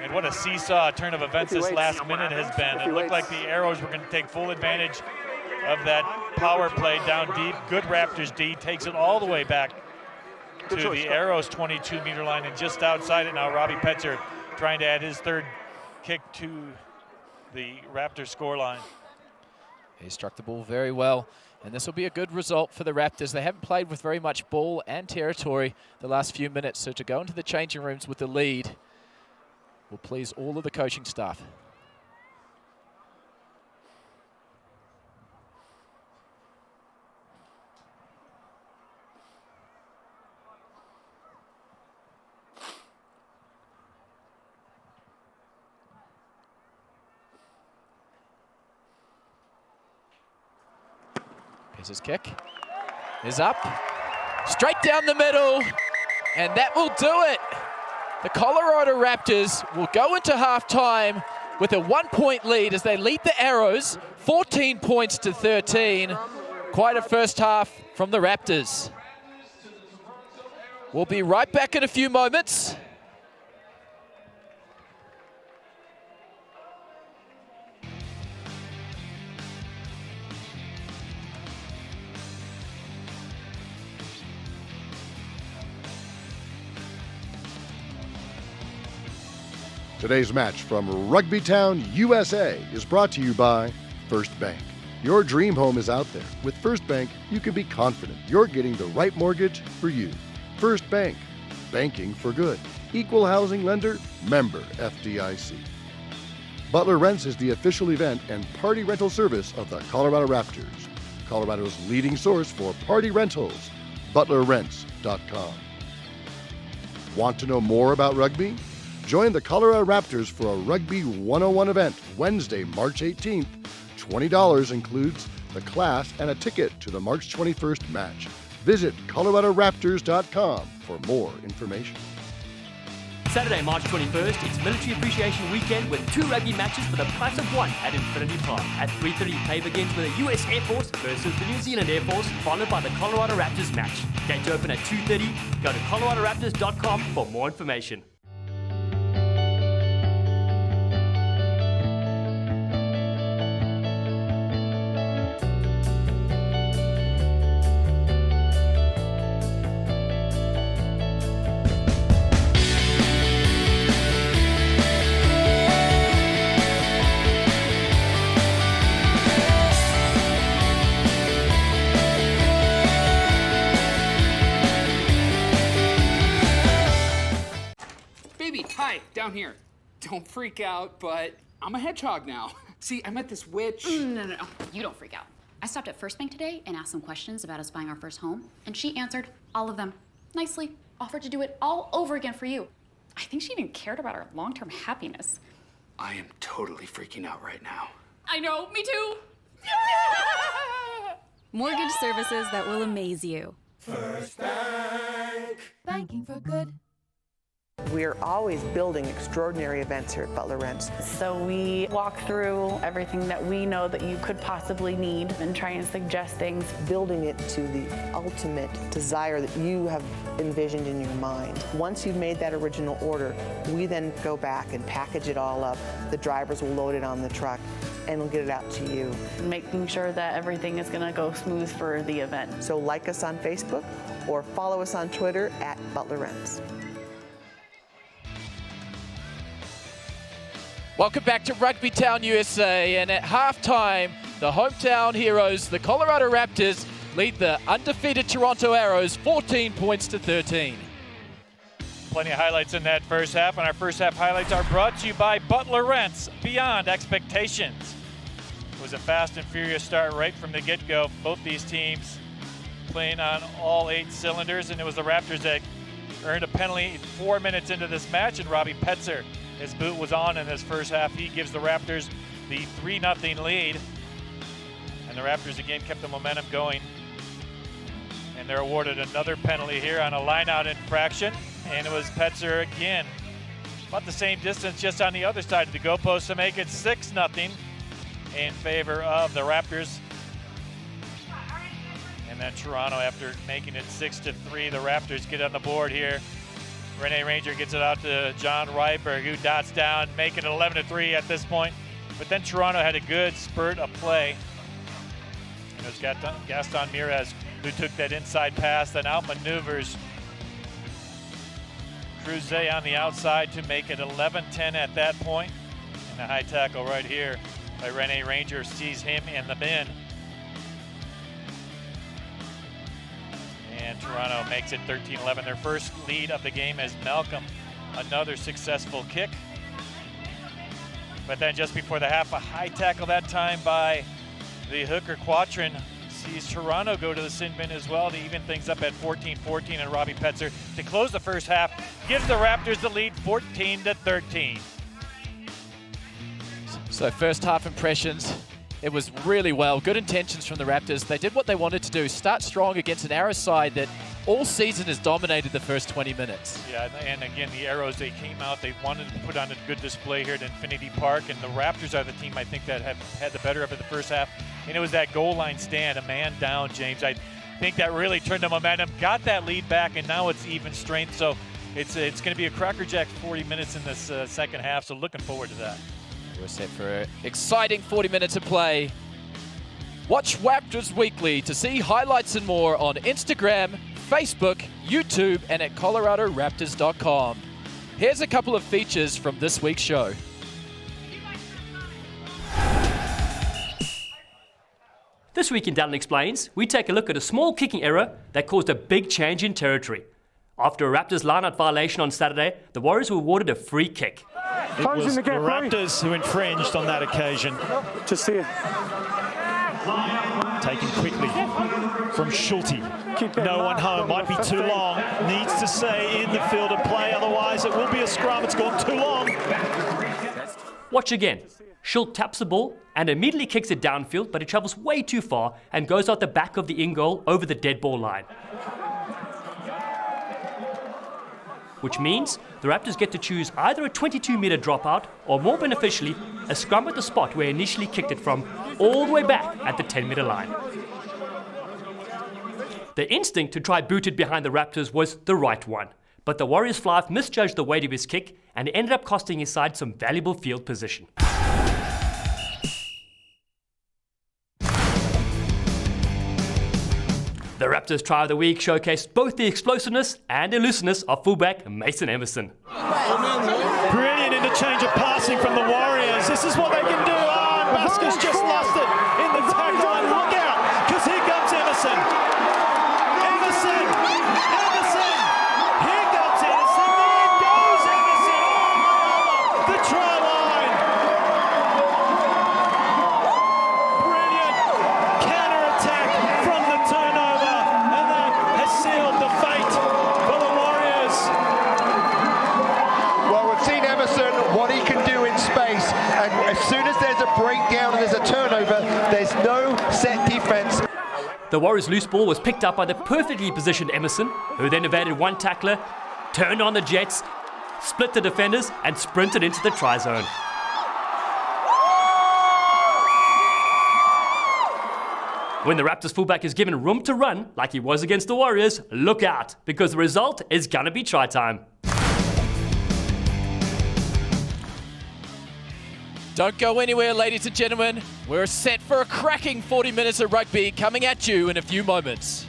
And what a seesaw turn of events this last minute has been. It looked like the Arrows were going to take full advantage of that power play down deep. Good Raptors D takes it all the way back to the Arrows 22-meter line, and just outside it now, Robbie Petzer trying to add his third kick to the Raptors scoreline. He struck the ball very well, and this will be a good result for the Raptors. They haven't played with very much ball and territory the last few minutes, so to go into the changing rooms with the lead will please all of the coaching staff. His kick is up, straight down the middle, and that will do it. The Colorado Raptors will go into halftime with a 1-point lead as they lead the Arrows 14 points to 13. Quite a first half from the Raptors. We'll be right back in a few moments. Today's match from Rugby Town, USA is brought to you by First Bank. Your dream home is out there. With First Bank, you can be confident you're getting the right mortgage for you. First Bank, banking for good. Equal housing lender, member FDIC. Butler Rents is the official event and party rental service of the Colorado Raptors. Colorado's leading source for party rentals, butlerrents.com. Want to know more about rugby? Join the Colorado Raptors for a Rugby 101 event Wednesday, March 18th. $20 includes the class and a ticket to the March 21st match. Visit coloradoraptors.com for more information. Saturday, March 21st, it's Military Appreciation Weekend with 2 rugby matches for the price of 1 at Infinity Park. At 3:30, play begins with the US Air Force versus the New Zealand Air Force, followed by the Colorado Raptors match. Gates open at 2:30. Go to coloradoraptors.com for more information. Baby, hi, down here. Don't freak out, but I'm a hedgehog now. See, I met this witch. No. You don't freak out. I stopped at First Bank today and asked some questions about us buying our first home, and she answered all of them nicely, offered to do it all over again for you. I think she even cared about our long-term happiness. I am totally freaking out right now. I know, me too. Mortgage services that will amaze you. First Bank. Banking for good. We're always building extraordinary events here at Butler Rents. So we walk through everything that we know that you could possibly need and try and suggest things. Building it to the ultimate desire that you have envisioned in your mind. Once you've made that original order, we then go back and package it all up. The drivers will load it on the truck and we'll get it out to you. Making sure that everything is going to go smooth for the event. So like us on Facebook or follow us on Twitter at Butler Rents. Welcome back to Rugby Town, USA, and at halftime, the hometown heroes, the Colorado Raptors, lead the undefeated Toronto Arrows 14 points to 13. Plenty of highlights in that first half, and our first half highlights are brought to you by Butler Rents, beyond expectations. It was a fast and furious start right from the get-go. Both these teams playing on all 8 cylinders, and it was the Raptors that earned a penalty 4 minutes into this match, and Robbie Petzer, his boot was on in this first half. He gives the Raptors the 3-0 lead. And the Raptors again kept the momentum going. And they're awarded another penalty here on a line-out infraction. And it was Petzer again. About the same distance, just on the other side of the goalpost to make it 6-0 in favor of the Raptors. And then Toronto, after making it 6-3, the Raptors get on the board here. Rene Ranger gets it out to John Ryberg, who dots down, making it 11-3 at this point. But then Toronto had a good spurt of play. And it was Gaston Mirez who took that inside pass, then outmaneuvers Cruzet on the outside to make it 11-10 at that point. And a high tackle right here by Rene Ranger sees him in the bin. And Toronto makes it 13-11. Their first lead of the game as Malcolm, another successful kick. But then just before the half, a high tackle that time by the hooker Quatrin sees Toronto go to the sin bin as well to even things up at 14-14, and Robbie Petzer to close the first half gives the Raptors the lead 14-13. So first half impressions, it was really well. Good intentions from the Raptors. They did what they wanted to do, start strong against an Arrows side that all season has dominated the first 20 minutes. Yeah, and again, the Arrows, they came out, they wanted to put on a good display here at Infinity Park, and the Raptors are the team I think that have had the better of it the first half. And it was that goal line stand, a man down, James. I think that really turned the momentum, got that lead back, and now it's even strength. So it's going to be a crackerjack 40 minutes in this second half, so looking forward to that. We're set for an exciting 40 minutes of play. Watch Raptors Weekly to see highlights and more on Instagram, Facebook, YouTube, and at coloradoraptors.com. Here's a couple of features from this week's show. This week in Dallin Explains, we take a look at a small kicking error that caused a big change in territory. After a Raptors line-out violation on Saturday, the Warriors were awarded a free kick. It was the Raptors who infringed on that occasion. Just see it. Taken quickly from Schulte. No one home, might be too long. Needs to stay in the field of play, otherwise it will be a scrum. It's gone too long. Watch again. Schulte taps the ball and immediately kicks it downfield, but it travels way too far and goes out the back of the in-goal over the dead ball line. Which means the Raptors get to choose either a 22-meter dropout or, more beneficially, a scrum at the spot where he initially kicked it from, all the way back at the 10-meter line. The instinct to try boot it behind the Raptors was the right one, but the Warriors fly misjudged the weight of his kick and it ended up costing his side some valuable field position. The Raptors try of the week showcased both the explosiveness and elusiveness of fullback Mason Emerson. Brilliant interchange of passing from the Warriors. This is what they can do. Oh, and Basker's just lost it in the tackle. And look out, because here comes Emerson. Emerson! Emerson! Here comes Emerson. There goes Emerson. Oh, the try line. Brilliant counter-attack from the turnover. And that has sealed the fate for the Warriors. Well, we've seen Emerson, what he can do in space, and as soon as there's a breakdown and there's a turnover, there's no set defense. The Warriors' loose ball was picked up by the perfectly positioned Emerson, who then evaded one tackler, turned on the Jets, split the defenders, and sprinted into the try zone. When the Raptors fullback is given room to run, like he was against the Warriors, look out, because the result is gonna be try time. Don't go anywhere, ladies and gentlemen. We're set for a cracking 40 minutes of rugby coming at you in a few moments.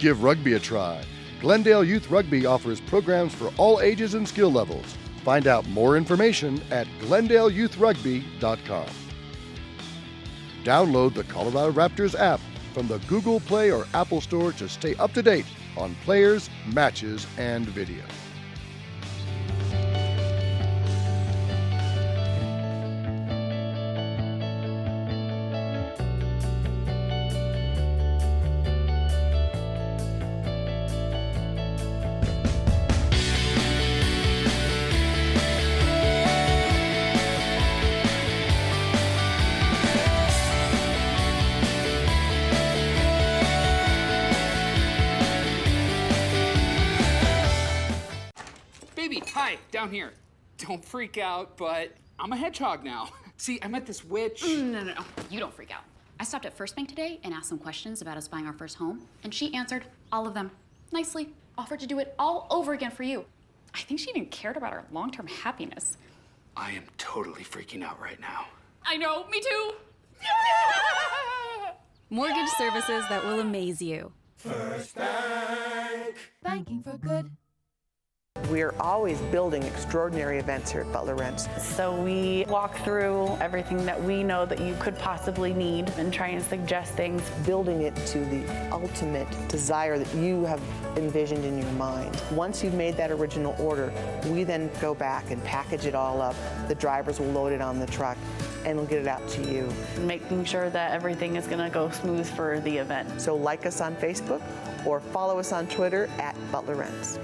Give rugby a try. Glendale Youth Rugby offers programs for all ages and skill levels. Find out more information at glendaleyouthRugby.com. Download the Colorado Raptors app from the Google Play or Apple Store to stay up to date on players, matches, and video. Hi, down here. Don't freak out, but I'm a hedgehog now. See, I met this witch. No. You don't freak out. I stopped at First Bank today and asked some questions about us buying our first home, and she answered all of them nicely, offered to do it all over again for you. I think she even cared about our long-term happiness. I am totally freaking out right now. I know, me too. Mortgage services that will amaze you. First Bank. Banking for good. We are always building extraordinary events here at Butler Rents. So we walk through everything that we know that you could possibly need and try and suggest things. Building it to the ultimate desire that you have envisioned in your mind. Once you've made that original order, we then go back and package it all up. The drivers will load it on the truck and we'll get it out to you. Making sure that everything is going to go smooth for the event. So like us on Facebook or follow us on Twitter at Butler Rents.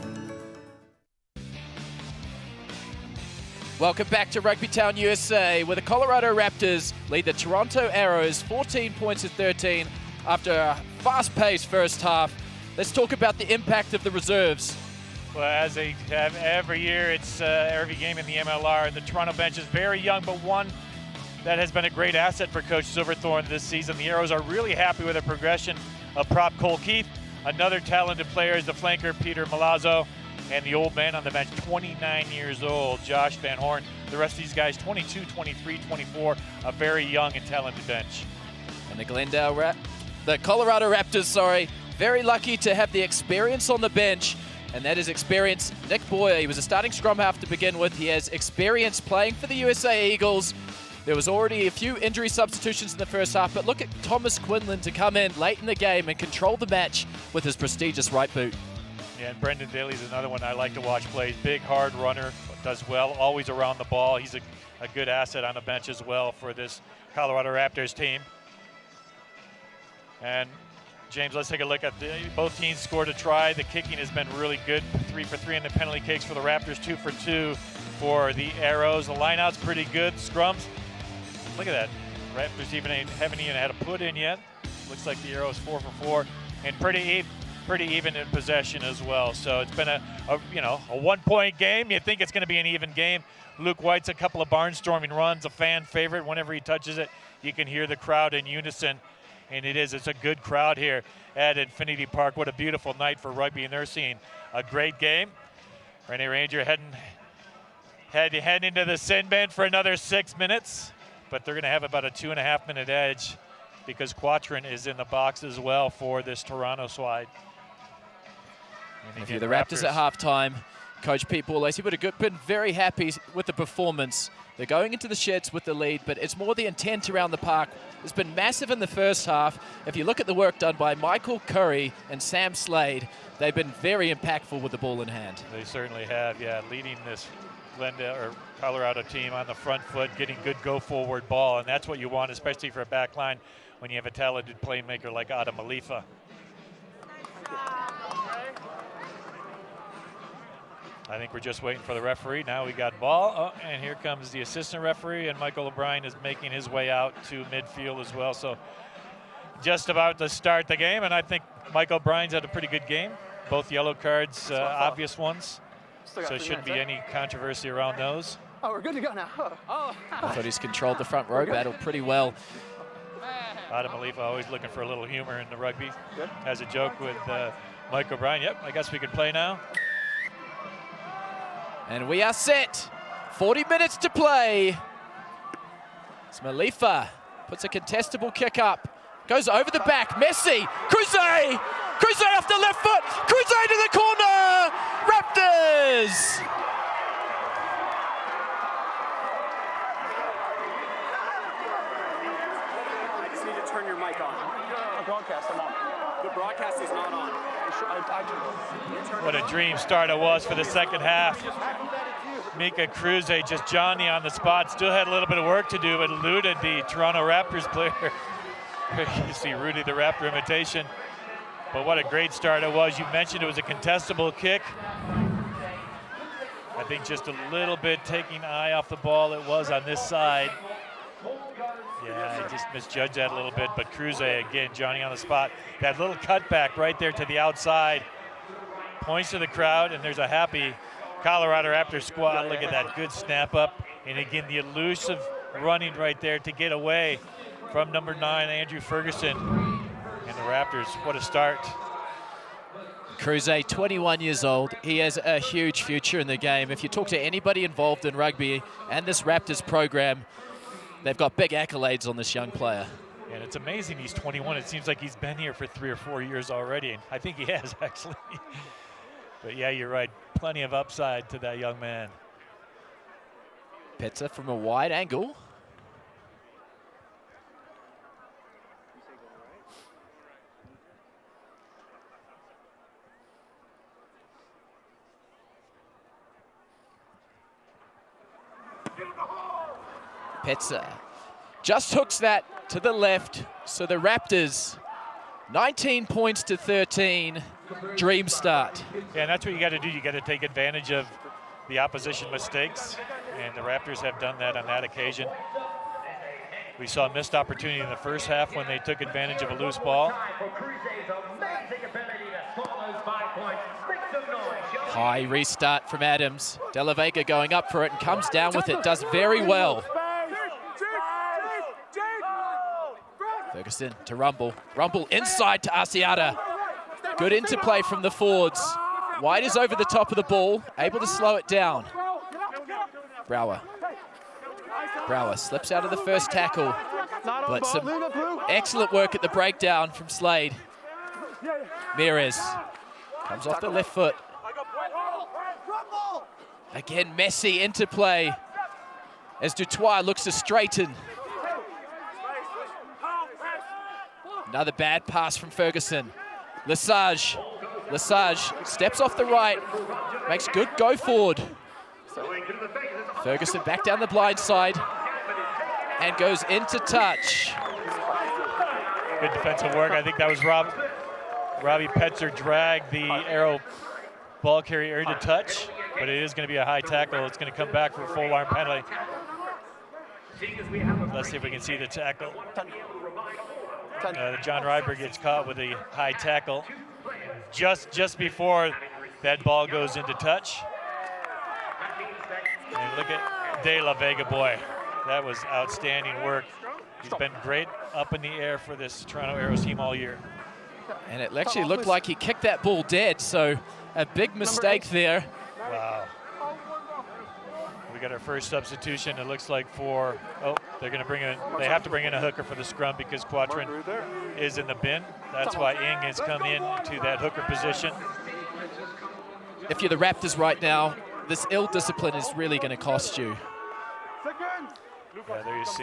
Welcome back to Rugby Town, USA, where the Colorado Raptors lead the Toronto Arrows 14 points to 13 after a fast-paced first half. Let's talk about the impact of the reserves. Well, as they have every year, it's every game in the MLR. The Toronto bench is very young, but one that has been a great asset for Coach Silverthorne this season. The Arrows are really happy with the progression of prop Cole Keith. Another talented player is the flanker, Peter Malazzo. And the old man on the bench, 29 years old, Josh Van Horn. The rest of these guys, 22, 23, 24, a very young and talented bench. And the Glendale The Colorado Raptors, very lucky to have the experience on the bench, and that is experience. Nick Boyer, he was a starting scrum half to begin with. He has experience playing for the USA Eagles. There was already a few injury substitutions in the first half, but look at Thomas Quinlan to come in late in the game and control the match with his prestigious right boot. Yeah, and Brendan Daly's another one I like to watch play. Big, hard runner, does well, always around the ball. He's a good asset on the bench as well for this Colorado Raptors team. And James, let's take a look at both teams scored a try. The kicking has been really good. 3 for 3 in the penalty kicks for the Raptors, 2 for 2 for the Arrows. The lineout's pretty good. Scrums, look at that. Raptors haven't even had a put in yet. Looks like the Arrows 4 for 4, and pretty even in possession as well. So it's been a 1-point game. You think it's going to be an even game. Luke White's a couple of barnstorming runs, a fan favorite. Whenever he touches it, you can hear the crowd in unison, and it's a good crowd here at Infinity Park. What a beautiful night for rugby, and they're seeing a great game. Rene Ranger heading into the sin bin for another 6 minutes, but they're going to have about a 2.5-minute edge because Quatrin is in the box as well for this Toronto side. If you're the Raptors at halftime, Coach Pete Bourlace, he would have been very happy with the performance. They're going into the sheds with the lead, but it's more the intent around the park. It's been massive in the first half. If you look at the work done by Michael Curry and Sam Slade, they've been very impactful with the ball in hand. They certainly have, yeah, leading this Colorado team on the front foot, getting good go-forward ball, and that's what you want, especially for a back line when you have a talented playmaker like Adam Alifa. I think we're just waiting for the referee. Now we got ball. Oh, and here comes the assistant referee, and Michael O'Brien is making his way out to midfield as well. So just about to start the game, and I think Michael O'Brien's had a pretty good game. Both yellow cards, obvious ones. So there shouldn't be any controversy around those. Oh, we're good to go now. I thought he's controlled the front row battle pretty well. Adam Alifa always looking for a little humor in the rugby. Good. Has a joke with Mike O'Brien. Yep, I guess we can play now. And we are set. 40 minutes to play. Malifa puts a contestable kick up. Goes over the back. Messi. Cruzet. Cruzet off the left foot. Cruzet to the corner. Raptors. I just need to turn your mic on. The broadcast, I'm on. The broadcast is not on. What a dream start it was for the second half. Mika Cruzet, just Johnny on the spot, still had a little bit of work to do, but eluded the Toronto Raptors player. You see Rudy the Raptor imitation. But what a great start it was. You mentioned it was a contestable kick. I think just a little bit taking eye off the ball it was on this side. Yeah, I just misjudged that a little bit, but Cruzet, again, Johnny on the spot. That little cutback right there to the outside. Points to the crowd, and there's a happy Colorado Raptors squad. Look at that good snap up. And again, the elusive running right there to get away from number 9, Andrew Ferguson. And the Raptors, what a start. Cruzet, 21 years old. He has a huge future in the game. If you talk to anybody involved in rugby and this Raptors program, they've got big accolades on this young player. And it's amazing he's 21. It seems like he's been here for 3 or 4 years already. And I think he has, actually. But yeah, you're right. Plenty of upside to that young man. Petzer from a wide angle. Petzer just hooks that to the left. So the Raptors, 19 points to 13. Dream start. Yeah, and that's what you got to do. You got to take advantage of the opposition mistakes, and the Raptors have done that on that occasion. We saw a missed opportunity in the first half when they took advantage of a loose ball. High restart from Adams. De La Vega going up for it and comes down with it. Does very well. Ferguson to Rumble. Rumble inside to Asiata. Good interplay from the forwards. White is over the top of the ball, able to slow it down. Brower. Brower slips out of the first tackle. But some excellent work at the breakdown from Slade. Mires comes off the left foot. Again, Messi into play as Dutoit looks to straighten. Another bad pass from Ferguson. Lesage steps off the right, makes good go forward. Ferguson back down the blind side and goes into touch. Good defensive work. I think that was Robbie Petzer dragged the Arrow ball carrier into touch, but it is going to be a high tackle. It's going to come back for a full arm penalty. Let's see if we can see the tackle. John Ryberg gets caught with a high tackle just before that ball goes into touch. And look at De La Vega, boy. That was outstanding work. He's been great up in the air for this Toronto Arrows team all year. And it actually looked like he kicked that ball dead, so a big mistake there. Wow. We got our first substitution, it looks like, for, they're going to bring in, they have to bring in a hooker for the scrum because Quatrin is in the bin. That's why Ing has come in to that hooker position. If you're the Raptors right now, this ill discipline is really going to cost you. Yeah, there you see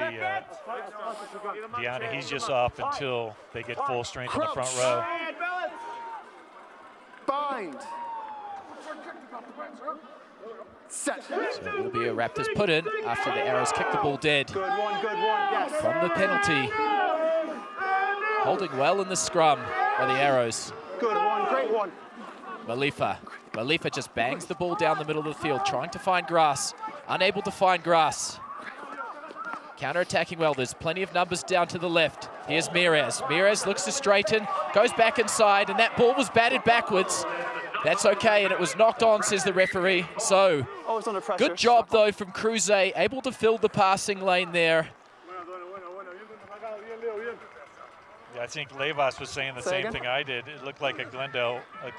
Deanna, he's just off until they get full strength in the front row. Bind. Set. So it will be a Raptors put in after the Arrows kick the ball dead. Good one, yes. From the penalty. Holding well in the scrum by the Arrows. Good one, great one. Malifa just bangs the ball down the middle of the field, trying to find grass. Unable to find grass. Counter-attacking well, there's plenty of numbers down to the left. Here's Mires. Mires looks to straighten, goes back inside, and that ball was batted backwards. That's okay, and it was knocked on, says the referee. So, good job, though, from Cruze, able to fill the passing lane there. Yeah, I think Levas was saying the same thing I did. It looked like a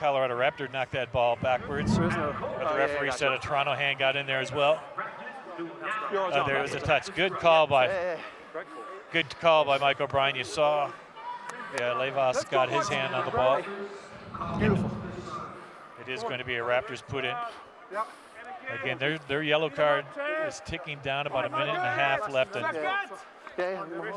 Colorado Raptor knocked that ball backwards. But the referee said a Toronto hand got in there as well. There was a touch. Good call by Mike O'Brien. You saw, Levas got his hand on the ball. Beautiful. It is going to be a Raptors put in. Again, their yellow card is ticking down, about a minute and a half left in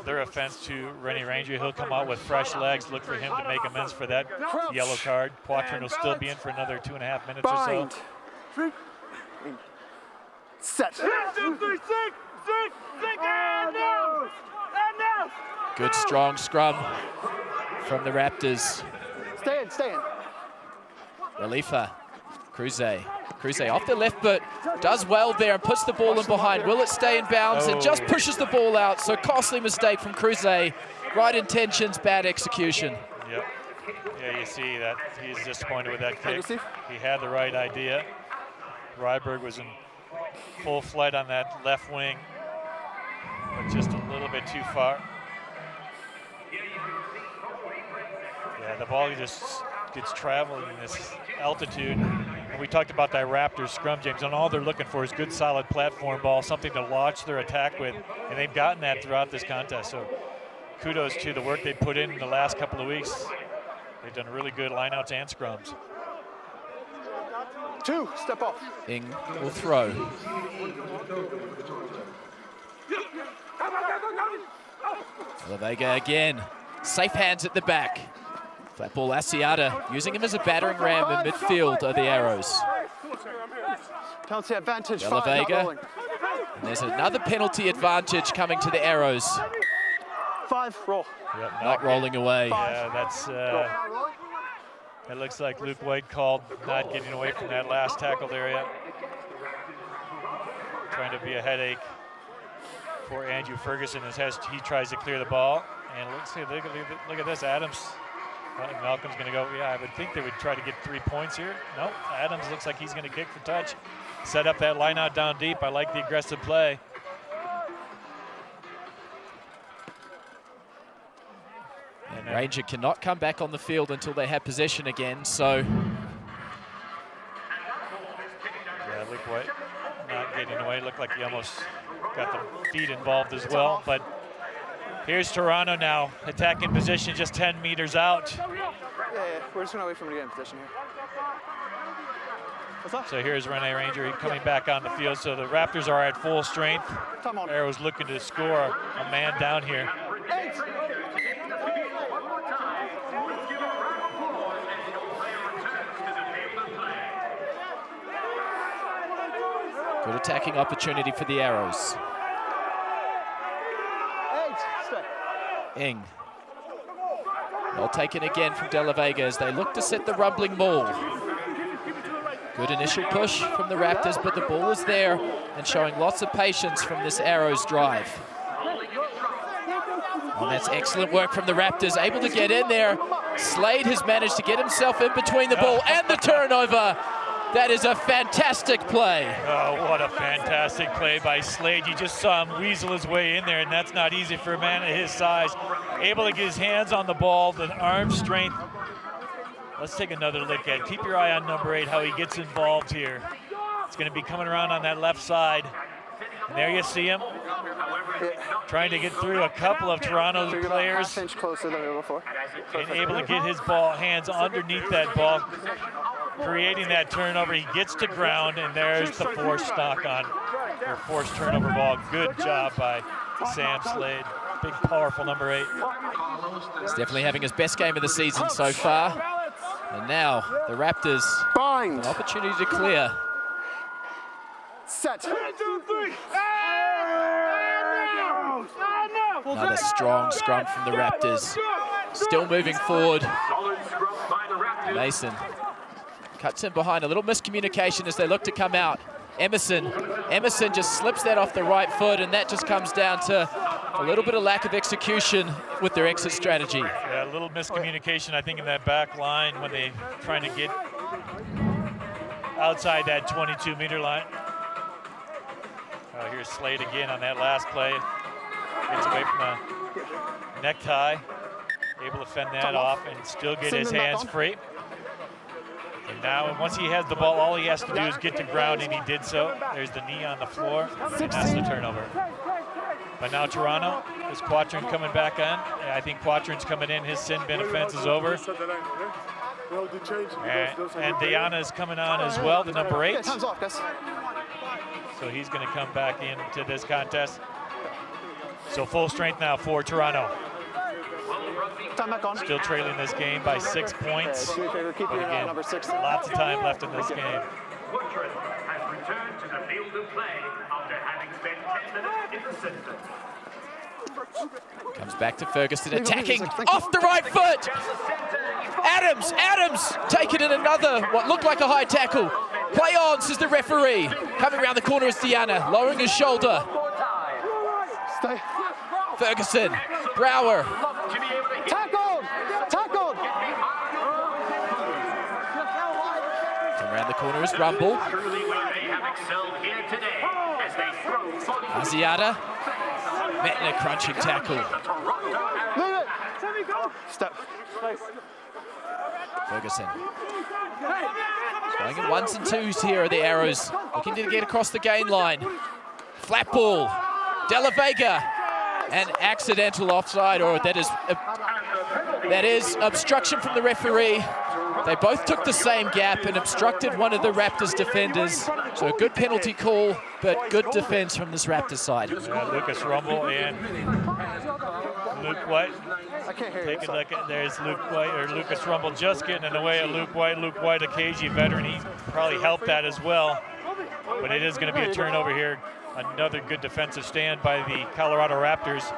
their offense to Rennie Ranger. He'll come out with fresh legs. Look for him to make amends for that yellow card. Quatrin will still be in for another 2.5 minutes or so. Set. Good strong scrum from the Raptors. Stay in. Malifa, Cruze off the left, but does well there and puts the ball in behind. Will it stay in bounds? And just pushes the ball out. So costly mistake from Cruze. Right intentions, bad execution. Yep. Yeah, you see that he's disappointed with that kick. He had the right idea. Ryberg was in full flight on that left wing, but just a little bit too far. Yeah, the ball just gets traveling in this altitude. And we talked about that Raptors scrum, James, and all they're looking for is good, solid platform ball, something to launch their attack with, and they've gotten that throughout this contest. So kudos to the work they put in the last couple of weeks. They've done really good lineouts and scrums. 2, step off. Ing will throw. La Vega again. Safe hands at the back. Flat ball Asiata, using him as a battering ram in midfield are the Arrows. Penalty advantage. La Vega. And there's another penalty advantage coming to the Arrows. 5, roll. Yep, not rolling away. Yeah, that's. It looks like Luke White called not getting away from that last tackled area. Trying to be a headache for Andrew Ferguson as he tries to clear the ball. And look at this, Adams. Malcolm's going to go, I would think they would try to get 3 points here. Nope, Adams looks like he's going to kick for touch. Set up that line out down deep. I like the aggressive play. And Ranger cannot come back on the field until they have possession again, so. Yeah, Luke White not getting away. Looked like he almost got the feet involved as well, but Here's Toronto now, attacking position just 10 meters out. Yeah, we're just gonna wait for him to get in position here. So here's Rene Ranger coming back on the field. So the Raptors are at full strength. Arrows looking to score a man down here. Good attacking opportunity for the Arrows. Ing. Well taken again from De La Vega as they look to set the rumbling maul. Good initial push from the Raptors, but the ball is there and showing lots of patience from this Arrows drive. And that's excellent work from the Raptors, able to get in there. Slade has managed to get himself in between the ball and the turnover. That is a fantastic play. Oh, what a fantastic play by Slade. You just saw him weasel his way in there, and that's not easy for a man of his size. Able to get his hands on the ball, the arm strength. Let's take another look at it. Keep your eye on number 8, how he gets involved here. It's going to be coming around on that left side. And there you see him trying to get through a couple of Toronto players. Half-inch closer than we were before. And able to get his hands underneath that ball, creating that turnover. He gets to ground, and there's the forced knock on, or forced turnover ball. Good job by Sam Slade. Big, powerful number 8. He's definitely having his best game of the season so far. And now the Raptors an opportunity to clear. Set. Another strong scrum from the Raptors. Still moving forward. Mason cuts in behind. A little miscommunication as they look to come out. Emerson just slips that off the right foot, and that just comes down to a little bit of lack of execution with their exit strategy. Yeah, a little miscommunication, I think, in that back line when they trying to get outside that 22-meter line. Oh, here's Slade again on that last play. Gets away from the necktie, able to fend that off and still get his hands free. And now, once he has the ball, all he has to do is get to ground, and he did so. There's the knee on the floor, and that's the turnover. But now Toronto, is Quatrin coming back on? Yeah, I think Quatrin's coming in. His sin bin offense is over. And Diana is coming on as well, the number 8. Time's off, guys. So he's going to come back into this contest. So full strength now for Toronto. Time back on. Still trailing this game by 6 points. Do me a favor, keep your Again, number 6. lots of time left in this game. Quatrin has returned to the field of play after having spent 10 minutes in the center. Comes back to Ferguson, attacking off the right foot. Adams taking in another, what looked like a high tackle. Play on, says the referee. Coming around the corner is Diana, lowering his shoulder. Stay. Ferguson, Brower. Tackled! Tackled! Around the corner is Rumble. Asiata met in a crunching tackle. Move it! Step. Ferguson. Going in 1s and 2s here are the Arrows. Looking to get across the gain line. Flat ball. De La Vega. An accidental offside, or that is obstruction from the referee. They both took the same gap and obstructed one of the Raptors defenders. So a good penalty call, but good defense from this Raptors side. Yeah, Lucas Rumble and Luke White. Take a look at, there's Lucas Rumble just getting in the way of Luke White. Luke White, a KG veteran, he probably helped that as well. But it is going to be a turnover here. Another good defensive stand by the Colorado Raptors.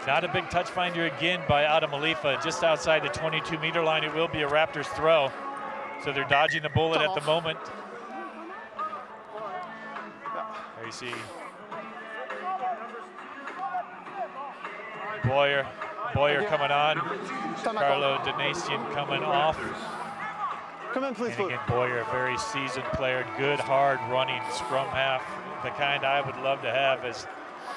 Not a big touch finder again by Adam Malifa, just outside the 22-meter line. It will be a Raptors throw. So they're dodging the bullet at the moment. There you see Boyer coming on. Carlo Donasian coming off. Come in, please. And again, Boyer, a very seasoned player, good, hard running scrum half. The kind I would love to have is,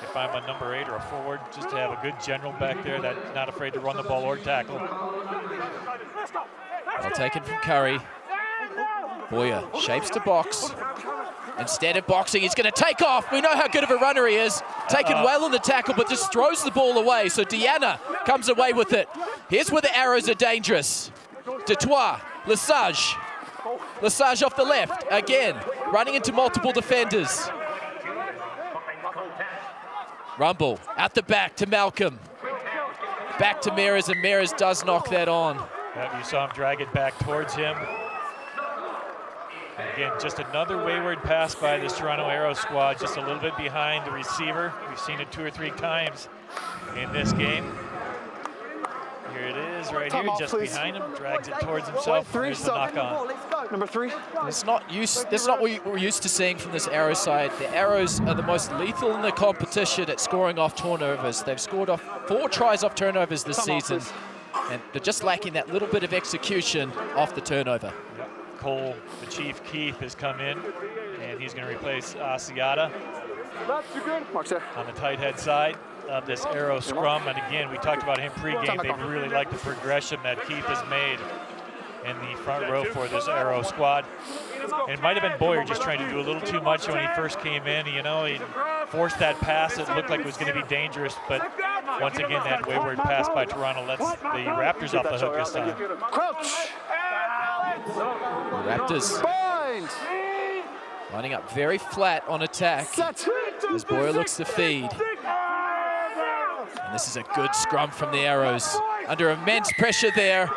if I'm a number 8 or a forward, just to have a good general back there that's not afraid to run the ball or tackle. Well taken from Curry. Boyer shapes to box. Instead of boxing, he's going to take off. We know how good of a runner he is. Taken well on the tackle, but just throws the ball away. So Diana comes away with it. Here's where the arrows are dangerous. Detroit, Lesage. Lesage off the left, again, running into multiple defenders. Rumble, out the back to Malcolm. Back to Mears, and Mears does knock that on. Yep, you saw him drag it back towards him. Again, just another wayward pass by this Toronto Arrows squad, just a little bit behind the receiver. We've seen it 2 or 3 times in this game. Here it is, right here, just behind him, drags it towards himself. There's the knock on. Number 3. That's not what we're used to seeing from this Arrows side. The Arrows are the most lethal in the competition at scoring off turnovers. They've scored off 4 tries off turnovers this season, and they're just lacking that little bit of execution off the turnover. Yep. Cole, the Chief Keith, has come in, and he's going to replace Asiata on the tight head side of this Arrow scrum. And again, we talked about him pregame. They really like the progression that Keith has made in the front row for this Arrow squad. And it might have been Boyer just trying to do a little too much when he first came in. You know, he forced that pass. It looked like it was going to be dangerous, but once again, that wayward pass by Toronto lets the Raptors off the hook this time. Crouch. The Raptors lining up very flat on attack as Boyer looks to feed. And this is a good scrum from the Arrows. Under immense pressure there,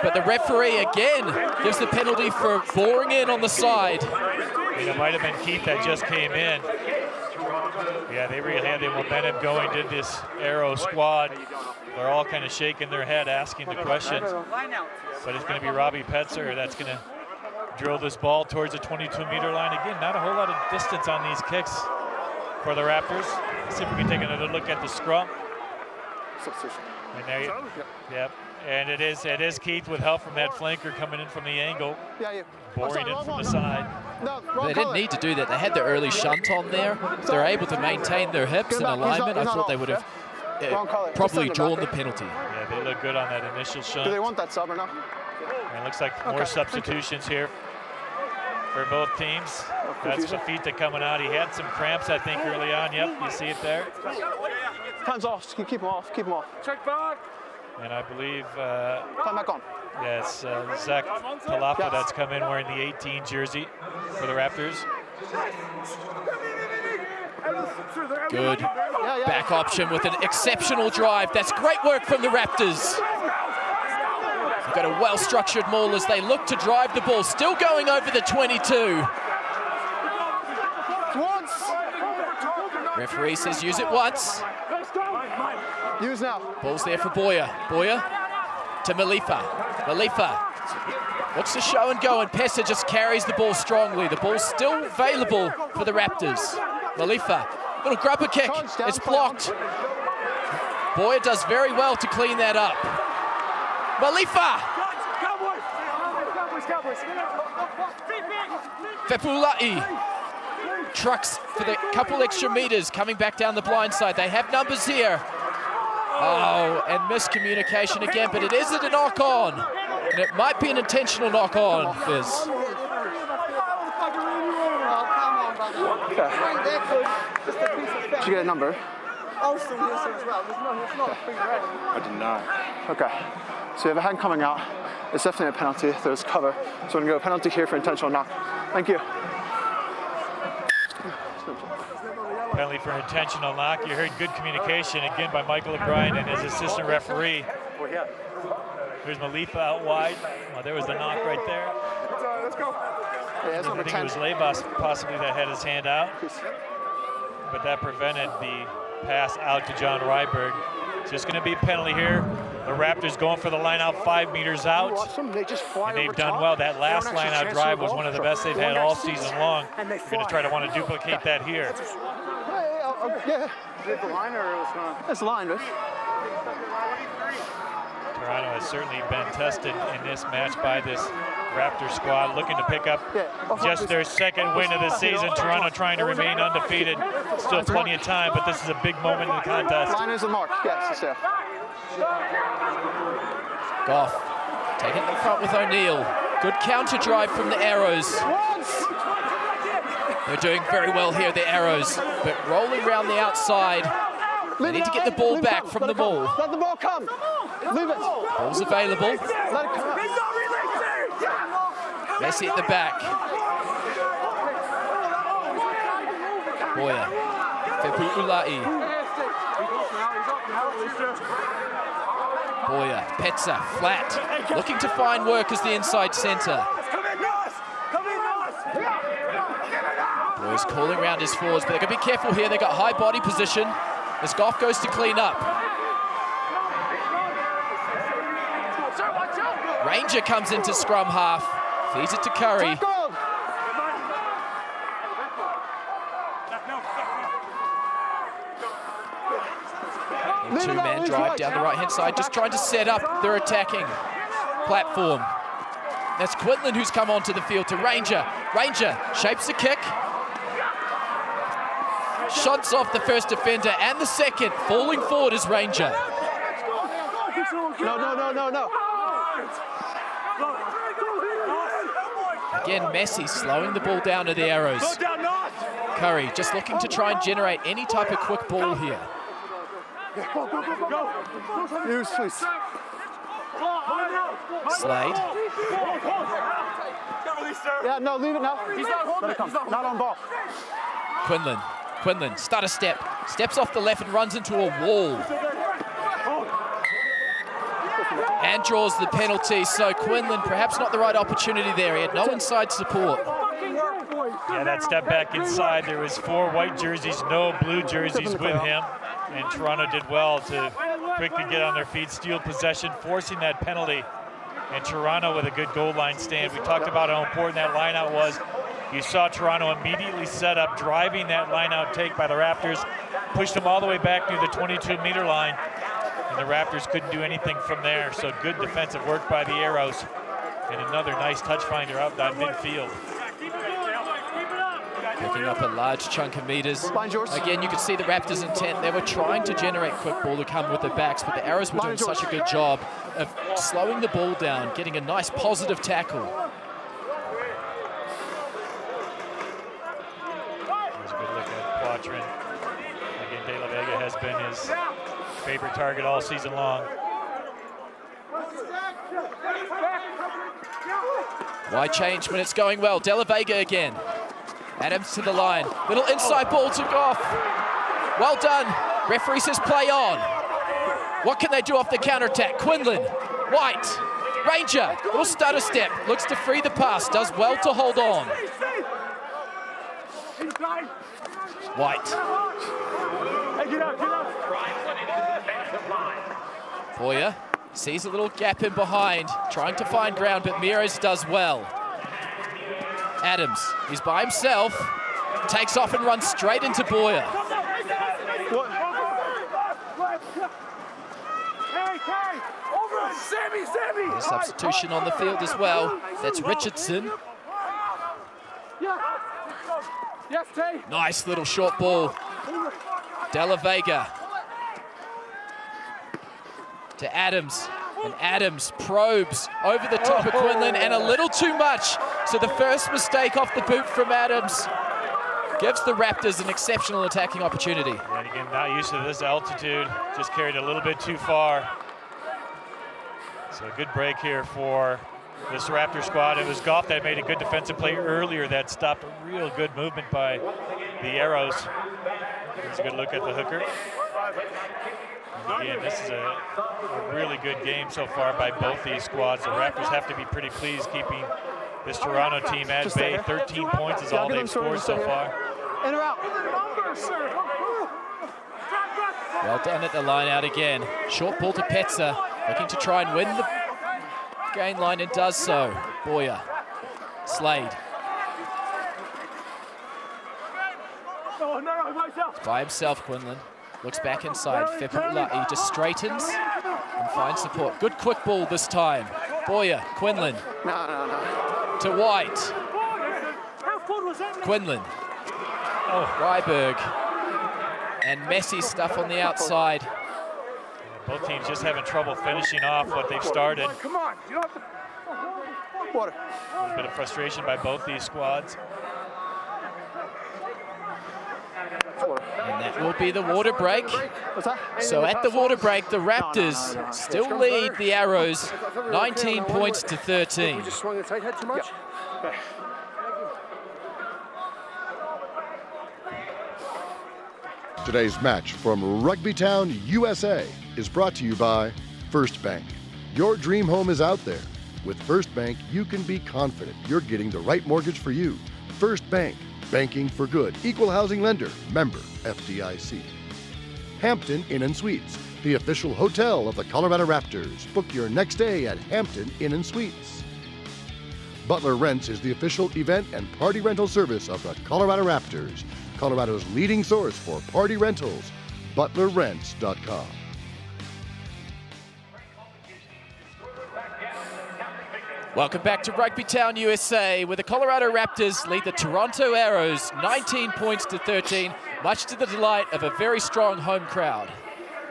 but the referee again gives the penalty for boring in on the side. It might have been Keith that just came in. Yeah, they really had the momentum going, did this Arrow squad. They're all kind of shaking their head, asking the questions. But it's going to be Robbie Petzer that's going to drill this ball towards the 22-meter line. Again, not a whole lot of distance on these kicks for the Raptors. Let's see if we can take another look at the scrum. Substitution. And there you, yep. And it is Keith with help from that flanker coming in from the angle. Boring it from the side. They didn't need to do that. They had the early shunt on there. If they're able to maintain their hips and alignment, I thought they would have probably drawn the penalty. Yeah, they look good on that initial shunt. Do they want that sub or not? And it looks like more substitutions here for both teams. That's Fafita coming out. He had some cramps, I think, early on. Yep, you see it there. Hands off. Keep him off. Keep him off. Check back. And I believe time back on. Yes, Zach Talafa that's come in wearing the 18 jersey for the Raptors. Good back option with an exceptional drive. That's great work from the Raptors. They've got a well-structured maul as they look to drive the ball. Still going over the 22. Referee says use it once. Use now. Ball's there for Boyer. Boyer to Malifa. Malifa looks to show and go, and Pesa just carries the ball strongly. The ball's still available for the Raptors. Malifa, little grubber kick. It's blocked. Boyer does very well to clean that up. Malifa. Fepulai trucks for the couple extra meters, coming back down the blind side. They have numbers here. Oh, and miscommunication again, but it is a knock-on. And it might be an intentional knock-on, Fizz. Did you get a number? I did not. Okay. So you have a hand coming out. It's definitely a penalty. There's cover. So we're going to go penalty here for intentional knock. Thank you. Penalty for intentional knock. You heard good communication again by Michael O'Brien and his assistant referee. There's Malifa out wide. Oh, there was the knock right there. Let's go. Yeah, I think it was Lebas possibly that had his hand out, but that prevented the pass out to John Ryberg. It's just going to be a penalty here. The Raptors going for the line out 5 meters out, and they've done well. That last line out drive was one of the best they've had all season long. They're going to try to want to duplicate that here. Yeah. Is it the line or it was not? It's the line, right? Toronto has certainly been tested in this match by this Raptor squad, looking to pick up just their second win of the season. Toronto trying to remain undefeated. Still plenty of time, but this is a big moment in the contest. Line is a mark. Yes, it's there. Goff taking the front with O'Neal. Good counter drive from the Arrows. They're doing very well here, the Arrows, but rolling around the outside. They need to get the ball back from the ball. Let the ball come. Leave it. Ball's available. Let it come. Messi at the back. Boya. Febulai. Boya. Petza. Flat. Looking to find work as the inside centre. Boya's calling around his forwards, but they've got to be careful here. They've got high body position as Goff goes to clean up. Ranger comes into scrum half. Feeds it to Curry. Two-man drive down the right-hand side, just trying to set up their attacking platform. That's Quinlan who's come onto the field to Ranger. Ranger shapes a kick. Shots off the first defender and the second. Falling forward is Ranger. No. Again, Messi slowing the ball down to the Arrows. Curry just looking to try and generate any type of quick ball here. Use, please. Slade. Yeah, no, leave it now. Let it come. Not on ball. Quinlan, stutter step. Steps off the left and runs into a wall. And draws the penalty, so Quinlan perhaps not the right opportunity there. He had no inside support. Yeah, that step back inside. There was 4 white jerseys, no blue jerseys with him. And Toronto did well to quickly get on their feet, steal possession, forcing that penalty. And Toronto with a good goal line stand. We talked about how important that lineout was. You saw Toronto immediately set up, driving that lineout take by the Raptors, pushed them all the way back near the 22-meter line. And the Raptors couldn't do anything from there. So good defensive work by the Arrows. And another nice touch finder out that midfield. Picking up a large chunk of meters. Again, you could see the Raptors' intent. They were trying to generate quick ball to come with the backs, but the Arrows were doing such a good job of slowing the ball down, getting a nice positive tackle. There's a good look at Quatrin. Again, De La Vega has been his favorite target all season long. Why change when it's going well? De La Vega again. Adams to the line. Little inside ball to Goff. Well done. Referee says play on. What can they do off the counterattack? Quinlan. White. Ranger. Little stutter step. Looks to free the pass. Does well to hold on. White. Boya sees a little gap in behind. Trying to find ground, but Miros does well. Adams, he's by himself, takes off and runs straight into Boya. A substitution on the field as well. That's Richardson. Nice little short ball. De La Vega to Adams. And Adams probes over the top of Quinlan and a little too much. So the first mistake off the boot from Adams gives the Raptors an exceptional attacking opportunity. And again, not used to this altitude, just carried a little bit too far. So a good break here for this Raptor squad. It was Goff that made a good defensive play earlier that stopped a real good movement by the Arrows. Here's a good look at the hooker. Again, this is a really good game so far by both these squads. The Raptors have to be pretty pleased keeping this Toronto team at bay. 13 points is all they've scored so far. In or out. Well done at the line out again. Short ball to Petza, looking to try and win the gain line and does so. Boya, Slade. By himself, Quinlan. Looks back inside. Febulai just straightens and finds support. Good quick ball this time. Boya, Quinlan. To White. Quinlan. Ryberg. And messy stuff on the outside. Both teams just having trouble finishing off what they've started. Come on. You don't have to... Water. A little bit of frustration by both these squads. That will be the water break. So at the water break, the Raptors still lead the Arrows 19 points to 13. We just swung the tight head too much? Okay. Today's match from Rugbytown, USA is brought to you by First Bank. Your dream home is out there. With First Bank, you can be confident you're getting the right mortgage for you. First Bank, banking for good. Equal housing lender, member FDIC. Hampton Inn & Suites, the official hotel of the Colorado Raptors. Book your next stay at Hampton Inn & Suites. Butler Rents is the official event and party rental service of the Colorado Raptors. Colorado's leading source for party rentals, butlerrents.com. Welcome back to Rugbytown, USA, where the Colorado Raptors lead the Toronto Arrows 19 points to 13, much to the delight of a very strong home crowd.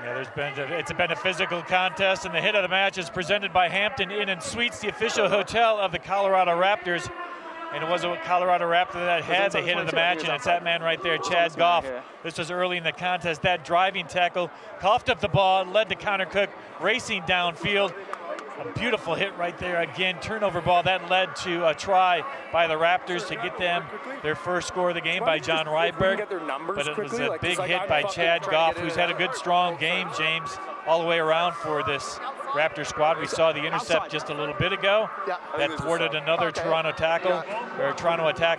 Yeah, it's been a physical contest, and the hit of the match is presented by Hampton Inn & Suites, the official hotel of the Colorado Raptors. And it was a Colorado Raptor that had the hit of the match, and it's that man right there, Chad Goff. This was early in the contest. That driving tackle, coughed up the ball, led to Connor Cook racing downfield. A beautiful hit right there. Again, turnover ball. That led to a try by the Raptors to get them their first score of the game by John Ryberg. But it was a big hit by Chad Goff, who's had a good, strong game, James, all the way around for this Raptor squad. We saw the intercept just a little bit ago. That thwarted another Toronto tackle, or Toronto attack.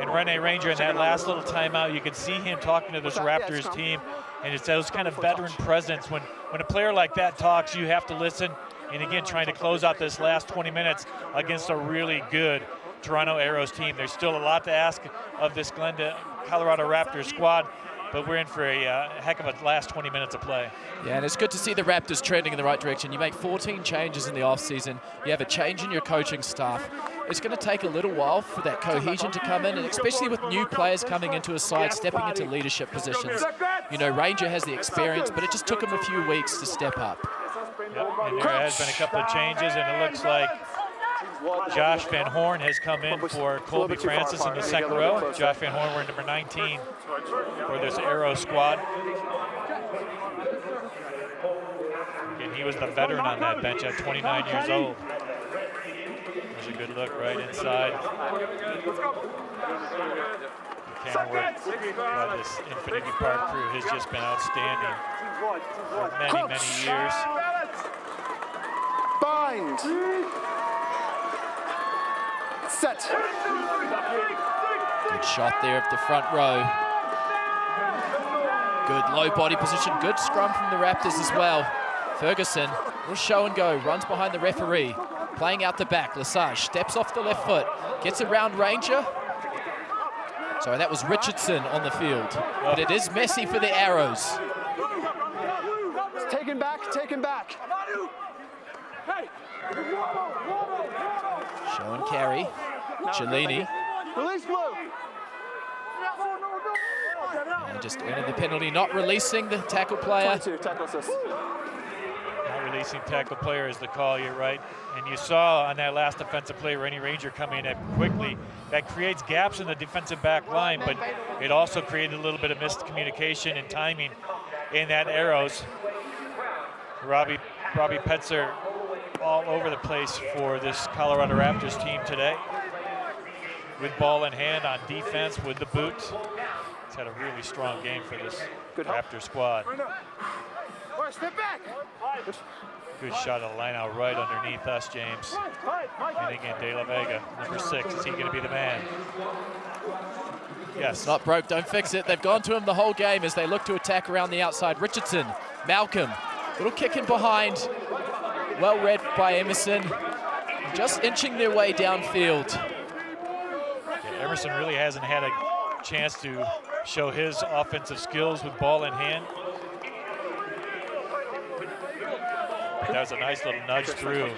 And Rene Ranger in that last little timeout, you could see him talking to this Raptors team. And it's those kind of veteran presence. When a player like that talks, you have to listen. And again, trying to close out this last 20 minutes against a really good Toronto Arrows team. There's still a lot to ask of this Glendale Colorado Raptors squad, but we're in for a heck of a last 20 minutes of play. Yeah, and it's good to see the Raptors trending in the right direction. You make 14 changes in the offseason. You have a change in your coaching staff. It's going to take a little while for that cohesion to come in, and especially with new players coming into a side, stepping into leadership positions. You know, Ranger has the experience, but it just took him a few weeks to step up. Yep, and there has been a couple of changes, and it looks like Josh Van Horn has come in for Colby Francis in the second row. Josh Van Horn wearing number 19 for this Arrow squad. And he was the veteran on that bench at 29 years old. There's a good look right inside. The camera work by this Infinity Park crew has just been outstanding for many, many years. Bind. Set. Good shot there of the front row. Good low body position. Good scrum from the Raptors as well. Ferguson will show and go. Runs behind the referee. Playing out the back. Lesage steps off the left foot. Gets around Ranger. Sorry, that was Richardson on the field. But it is messy for the Arrows. Taken back, taken back. Show and carry. Cellini. Release blue. And just earning the penalty, not releasing the tackle player. Tackle assist. Not releasing tackle player is the call, you're right. And you saw on that last defensive play, Rennie Ranger coming in quickly. That creates gaps in the defensive back line, but it also created a little bit of missed communication and timing in that Arrows. Robbie Petzer all over the place for this Colorado Raptors team today. With ball in hand on defense with the boot. He's had a really strong game for this Raptor squad. Step back. Good shot of the line out right underneath us, James. And again, De La Vega, number 6. Is he going to be the man? Yes. Not broke, don't fix it. They've gone to him the whole game as they look to attack around the outside. Richardson, Malcolm, little kick in behind. Well read by Emerson. Just inching their way downfield. Yeah, Emerson really hasn't had a chance to show his offensive skills with ball in hand. That was a nice little nudge through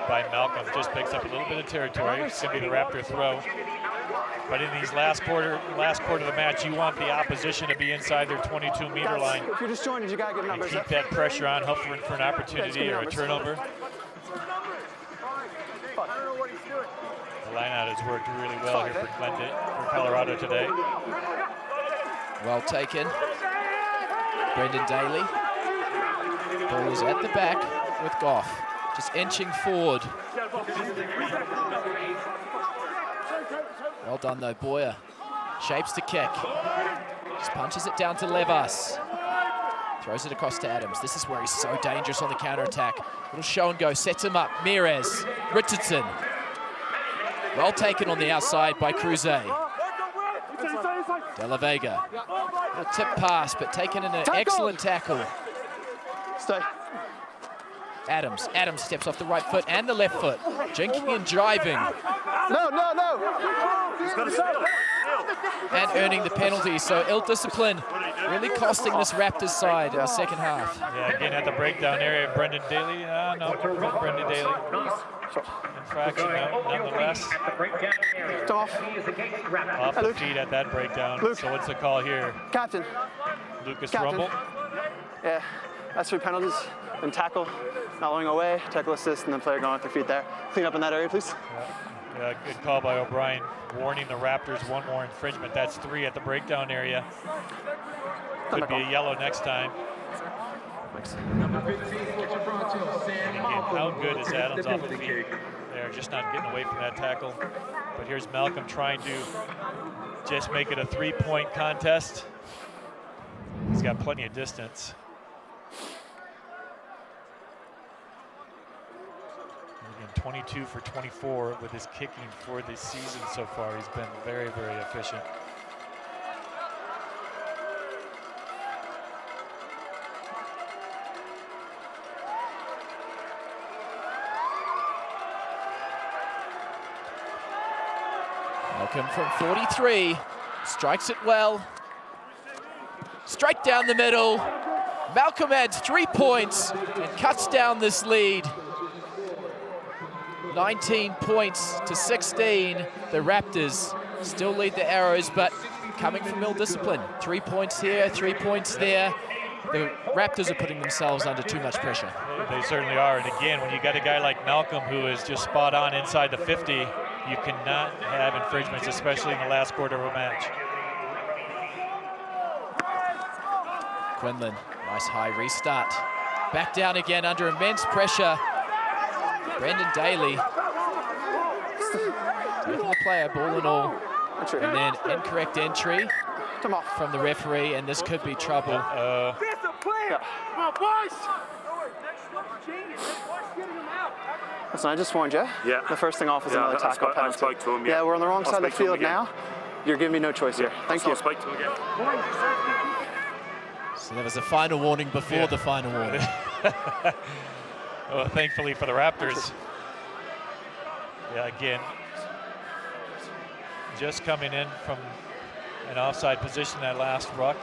by Malcolm. Just picks up a little bit of territory. It's going to be the Raptor throw. But in these last quarter of the match, you want the opposition to be inside their 22-meter line. If you're disjointed, you got to get numbers. And keep that pressure on, hoping for an opportunity or a turnover. The line-out has worked really well here for Colorado today. Well taken. Brendan Daly. Ball is at the back with Goff, just inching forward. Well done though, Boyer. Shapes to kick. Just punches it down to Levas. Throws it across to Adams. This is where he's so dangerous on the counter-attack. Little show and go, sets him up. Mires, Richardson. Well taken on the outside by Cruzet. De La Vega. A tip pass, but taken in an excellent tackle. Stay. Adams steps off the right foot and the left foot. Jinking and driving. No. He's got to stop. And earning the penalty, so ill discipline really costing this Raptors side in the second half. Yeah, again at the breakdown area, Brendan Daly. No, Brendan Daly. Infraction nonetheless. Off the feet at that breakdown. Luke. So what's the call here? Captain. Lucas Rumble. Yeah, that's 3 penalties. And tackle, not going away, tackle assist, and then player going off their feet there. Clean up in that area, please. Yeah, good call by O'Brien, warning the Raptors one more infringement. That's 3 at the breakdown area. Could be a yellow next time. And again, how good is Adams off the feet? They're just not getting away from that tackle. But here's Malcolm trying to just make it a 3-point contest. He's got plenty of distance. Again, 22 for 24 with his kicking for this season so far. He's been very, very efficient. Malcolm from 43, strikes it well. Straight down the middle. Malcolm adds 3 points and cuts down this lead. 19 points to 16. The Raptors still lead the Arrows, but coming from ill discipline. 3 points here, 3 points there. The Raptors are putting themselves under too much pressure. They certainly are. And again, when you got a guy like Malcolm who is just spot on inside the 50, you cannot have infringements, especially in the last quarter of a match. Quinlan, nice high restart. Back down again under immense pressure. Brendan Daly taking the player, ball and all. And then incorrect entry from the referee, and this could be trouble. Listen, I just warned you. Yeah. The first thing off is another tackle penalty. I spoke to him, yeah. We're on the wrong side of the field now. You're giving me no choice here. Thank you. I spoke to him again. So there was a final warning before the final warning. Well, thankfully for the Raptors. Yeah, again, just coming in from an offside position that last ruck.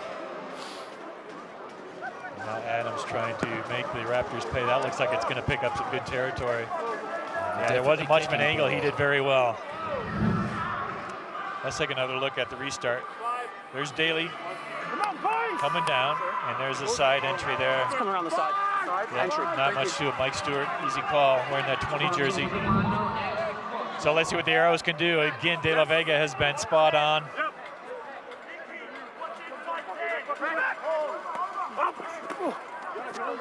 And now Adams trying to make the Raptors pay. That looks like it's going to pick up some good territory. Yeah, there wasn't much of an angle. He did very well. Let's take another look at the restart. There's Daly coming down, and there's a side entry there. It's coming around the side. Yeah, not much to it. Mike Stewart, easy call, wearing that 20 jersey. So let's see what the Arrows can do. Again, De La Vega has been spot on.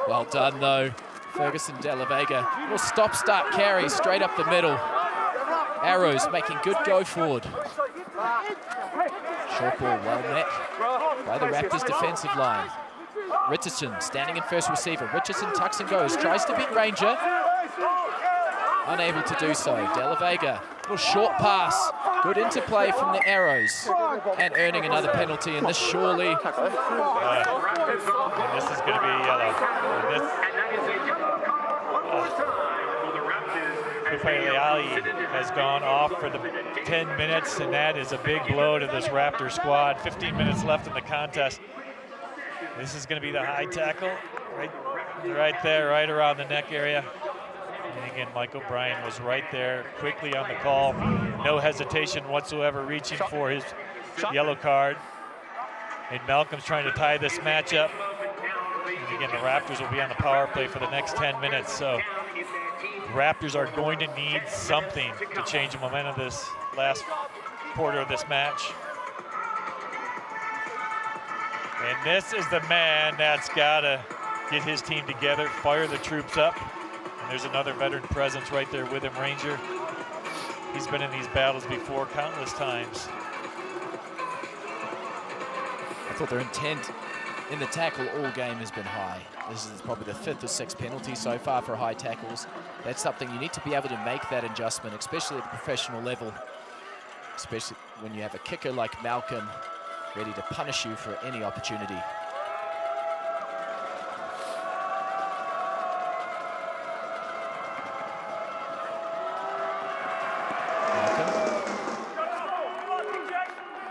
Well done, though. Ferguson De La Vega. Little stop-start carry straight up the middle. Arrows making good go forward. Short ball well met by the Raptors defensive line. Richardson standing in first receiver. Richardson tucks and goes, tries to beat Ranger. Unable to do so. De La Vega, little short pass. Good interplay from the Arrows. And earning another penalty, and this surely... and this is going to be yellow. Leali has gone off for the 10 minutes, and that is a big blow to this Raptor squad. 15 minutes left in the contest. This is going to be the high tackle, right there, right around the neck area. And again, Mike O'Brien was right there, quickly on the call. No hesitation whatsoever, reaching for his yellow card. And Malcolm's trying to tie this matchup. And again, the Raptors will be on the power play for the next 10 minutes. So the Raptors are going to need something to change the momentum of this last quarter of this match. And this is the man that's got to get his team together, fire the troops up. And there's another veteran presence right there with him, Ranger. He's been in these battles before countless times. I thought their intent in the tackle all game has been high. This is probably the 5th or 6th penalty so far for high tackles. That's something you need to be able to make that adjustment, especially at the professional level. Especially when you have a kicker like Malcolm ready to punish you for any opportunity.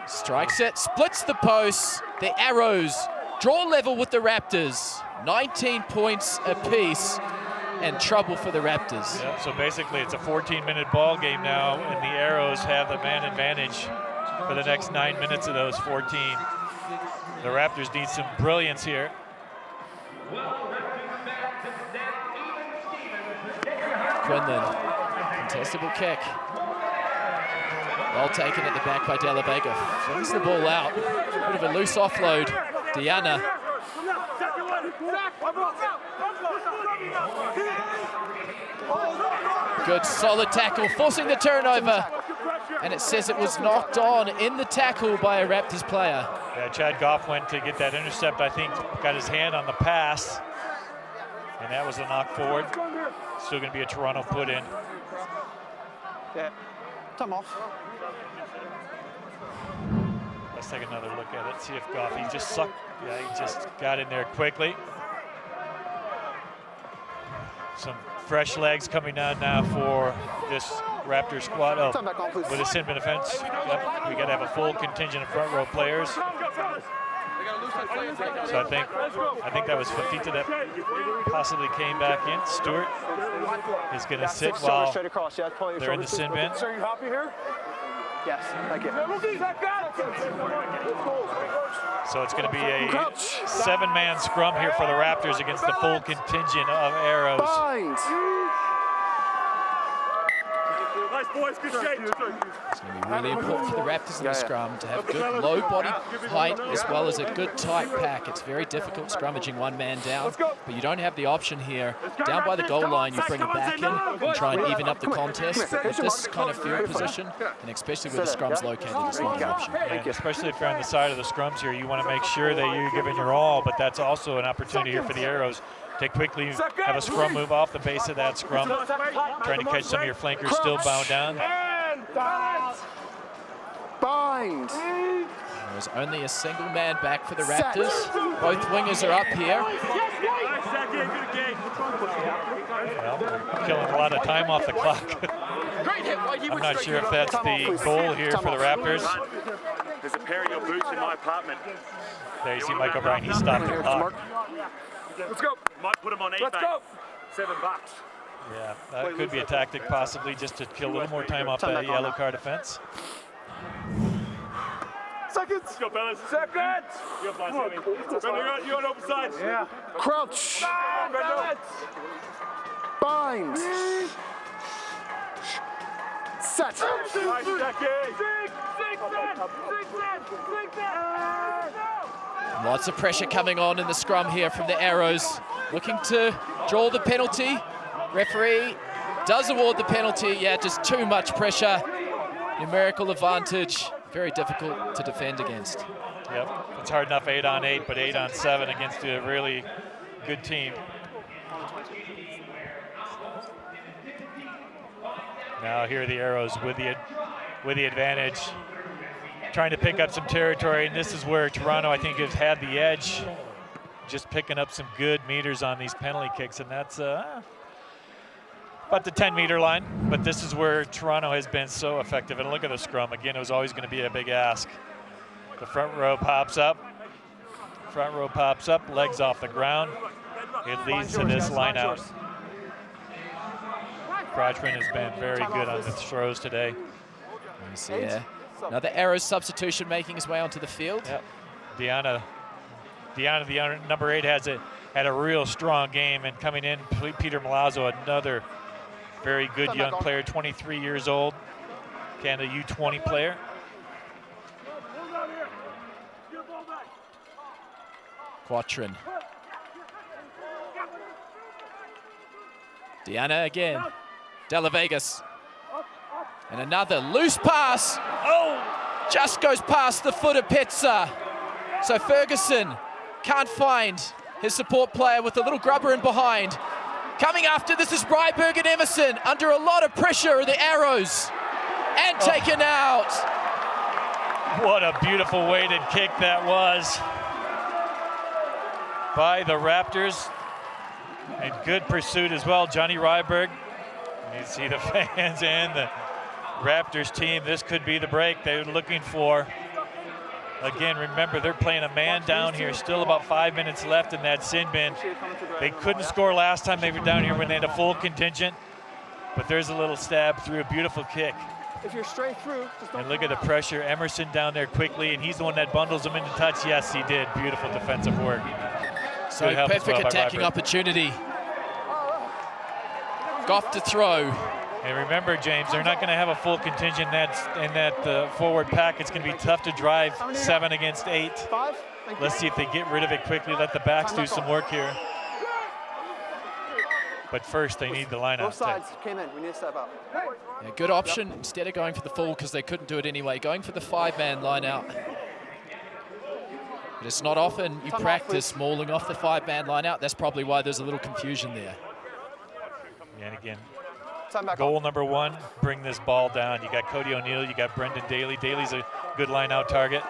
Strikes it, splits the post. The Arrows draw level with the Raptors. 19 points apiece and trouble for the Raptors. Yep, so basically it's a 14-minute ball game now, and the Arrows have the man advantage for the next 9 minutes of those 14. The Raptors need some brilliance here. Quinlan, contestable kick. Well taken at the back by De La Vega. Flings the ball out. Bit of a loose offload. Diana. Good solid tackle, forcing the turnover. And it says it was knocked on in the tackle by a Raptors player. Yeah, Chad Goff went to get that intercept, I think, got his hand on the pass. And that was a knock forward. Still gonna be a Toronto put in. Yeah, time off. Let's take another look at it, see if Goff, he just sucked. Yeah, he just got in there quickly. Some fresh legs coming down now for this Raptor squad. Oh, with a Sinbin defense. Yep, we got to have a full contingent of front row players. So I think that was Fafita that possibly came back in. Stewart is going to sit while they're in the sin bin. Sir, you happy here? Yes, thank you. So it's going to be a 7-man scrum here for the Raptors against the full contingent of Arrows. Nice boys, good shape. It's going to be really important for the Raptors in the scrum to have good low body height as well as a good tight pack. It's very difficult scrummaging one man down, but you don't have the option here. Down by the goal line, you bring it back in and try and even up the contest. But with this kind of field position, and especially with the scrums located, it's not an option. And especially if you're on the side of the scrums here, you want to make sure that you're giving your all, but that's also an opportunity here for the Arrows to quickly have a scrum move off the base of that scrum, trying to catch some of your flankers still bound down. Bind. There's only a single man back for the Raptors. Both wingers are up here. Well, they're killing a lot of time off the clock. I'm not sure if that's the goal here for the Raptors. There's a pair of your boots in my apartment. There you see Mike O'Brien, he stopped the clock. Let's go. Might put them on eBay. Let's go. $7. Yeah, that could be a tactic possibly just to kill a little more time off that yellow card defense. Seconds. Let's go, fellas. Seconds. You're fine, Sammy. You're on open sides. Yeah. Crouch. Bind. Set. Nice, Jackie. Lots of pressure coming on in the scrum here from the Arrows. Looking to draw the penalty. Referee does award the penalty. Yeah, just too much pressure. Numerical advantage. Very difficult to defend against. Yep, it's hard enough 8-on-8, but 8-on-7 against a really good team. Now here are the Arrows with the advantage, trying to pick up some territory, and this is where Toronto, I think, has had the edge, just picking up some good meters on these penalty kicks, and that's about the 10-meter line, but this is where Toronto has been so effective. And look at the scrum. Again, it was always going to be a big ask. The front row pops up, legs off the ground. It leads to this line out. Crotchman has been very good on the throws today. Let me see here. Another Arrows substitution making his way onto the field. Yep. Diana, the number 8, had a real strong game, and coming in, Peter Milazzo, another very good young player, 23 years old, Canada U20 player. Quatrin. Deanna again. Della Vegas. And another loose pass. Oh! Just goes past the foot of Petza. So Ferguson can't find his support player with a little grubber in behind. Coming after, this is Ryberg and Emerson under a lot of pressure of the arrows. And taken out. What a beautiful weighted kick that was by the Raptors. And good pursuit as well, Johnny Ryberg. You see the fans and the Raptors team. This could be the break they're looking for. Again, remember, they're playing a man down here. Still about 5 minutes left in that sin bin. They couldn't score last time they were down here when they had a full contingent. But there's a little stab through, a beautiful kick. If you're straight through, just don't. And look at the pressure. Emerson down there quickly, and he's the one that bundles him into touch. Yes, he did. Beautiful defensive work. So perfect attacking opportunity. Goff to throw. And remember, James, they're not going to have a full contingent in that forward pack. It's going to be tough to drive 7 against 8. Let's see if they get rid of it quickly. Let the backs do some work here. But first, they need the lineup. Both sides came in. We need to step out. Yeah, good option. Instead of going for the full, because they couldn't do it anyway, going for the 5-man line out. But it's not often you practice mauling off the 5-man line out. That's probably why there's a little confusion there. And again, goal number 1, bring this ball down. You got Cody O'Neill, you got Brendan Daly. Daly's a good line out target.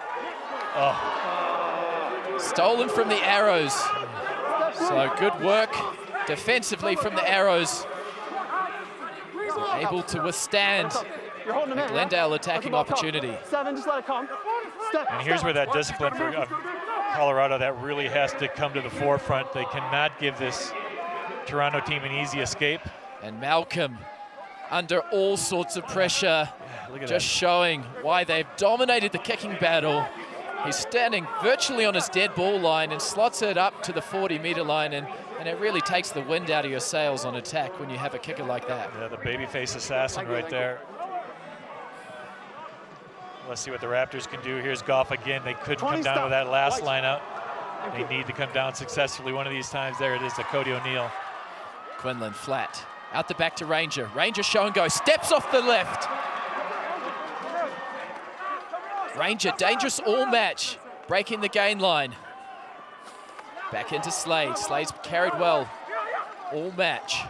Oh. Stolen from the Arrows. So good work defensively from the Arrows. Able to withstand a Glendale attacking opportunity. 7, just let it come. Step. And here's where that discipline for Colorado, that really has to come to the forefront. They cannot give this Toronto team an easy escape. And Malcolm under all sorts of pressure, just showing why they've dominated the kicking battle. He's standing virtually on his dead ball line and slots it up to the 40-meter line, and it really takes the wind out of your sails on attack when you have a kicker like that. Yeah, the babyface assassin right there. Let's see what the Raptors can do. Here's Goff again. They couldn't come down with that last line out. They need to come down successfully one of these times. There it is, to Cody O'Neill. Quinlan flat. Out the back to Ranger. Ranger show and go. Steps off the left. Ranger, dangerous all match. Breaking the gain line. Back into Slade. Slade's carried well all match.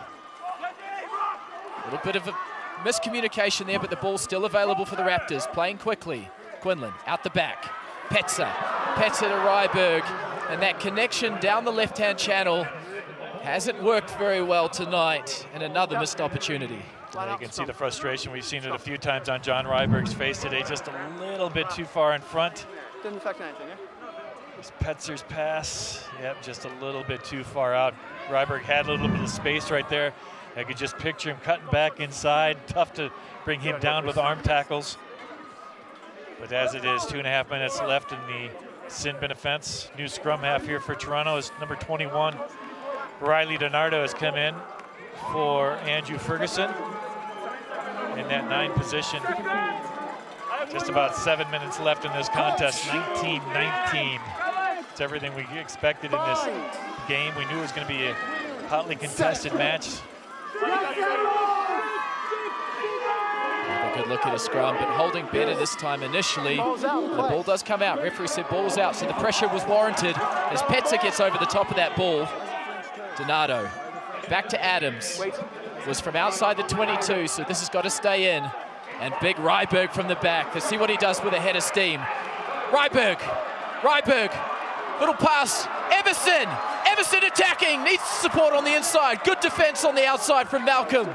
A little bit of a miscommunication there, but the ball's still available for the Raptors. Playing quickly. Quinlan out the back. Petza. Petza to Ryberg. And that connection down the left-hand channel hasn't worked very well tonight, and another missed opportunity. Yeah, you can see the frustration. We've seen it a few times on John Ryberg's face today, just a little bit too far in front. Didn't affect anything, yeah? This Petzer's pass, yep, just a little bit too far out. Ryberg had a little bit of space right there. I could just picture him cutting back inside. Tough to bring him down with arm tackles. But as it is, 2.5 minutes left in the sin bin offense. New scrum half here for Toronto is number 21. Riley Donardo has come in for Andrew Ferguson in that 9 position. Just about 7 minutes left in this contest, 19-19. It's everything we expected in this game. We knew it was going to be a hotly contested match. Have a good look at a scrum, but holding better this time initially. The ball does come out. Referee said ball's out, so the pressure was warranted as Petzer gets over the top of that ball. Donato back to Adams. Was from outside the 22, so this has got to stay in. And big Ryberg from the back. Let's see what he does with a head of steam. Ryberg, little pass. Everson attacking, needs support on the inside. Good defense on the outside from Malcolm.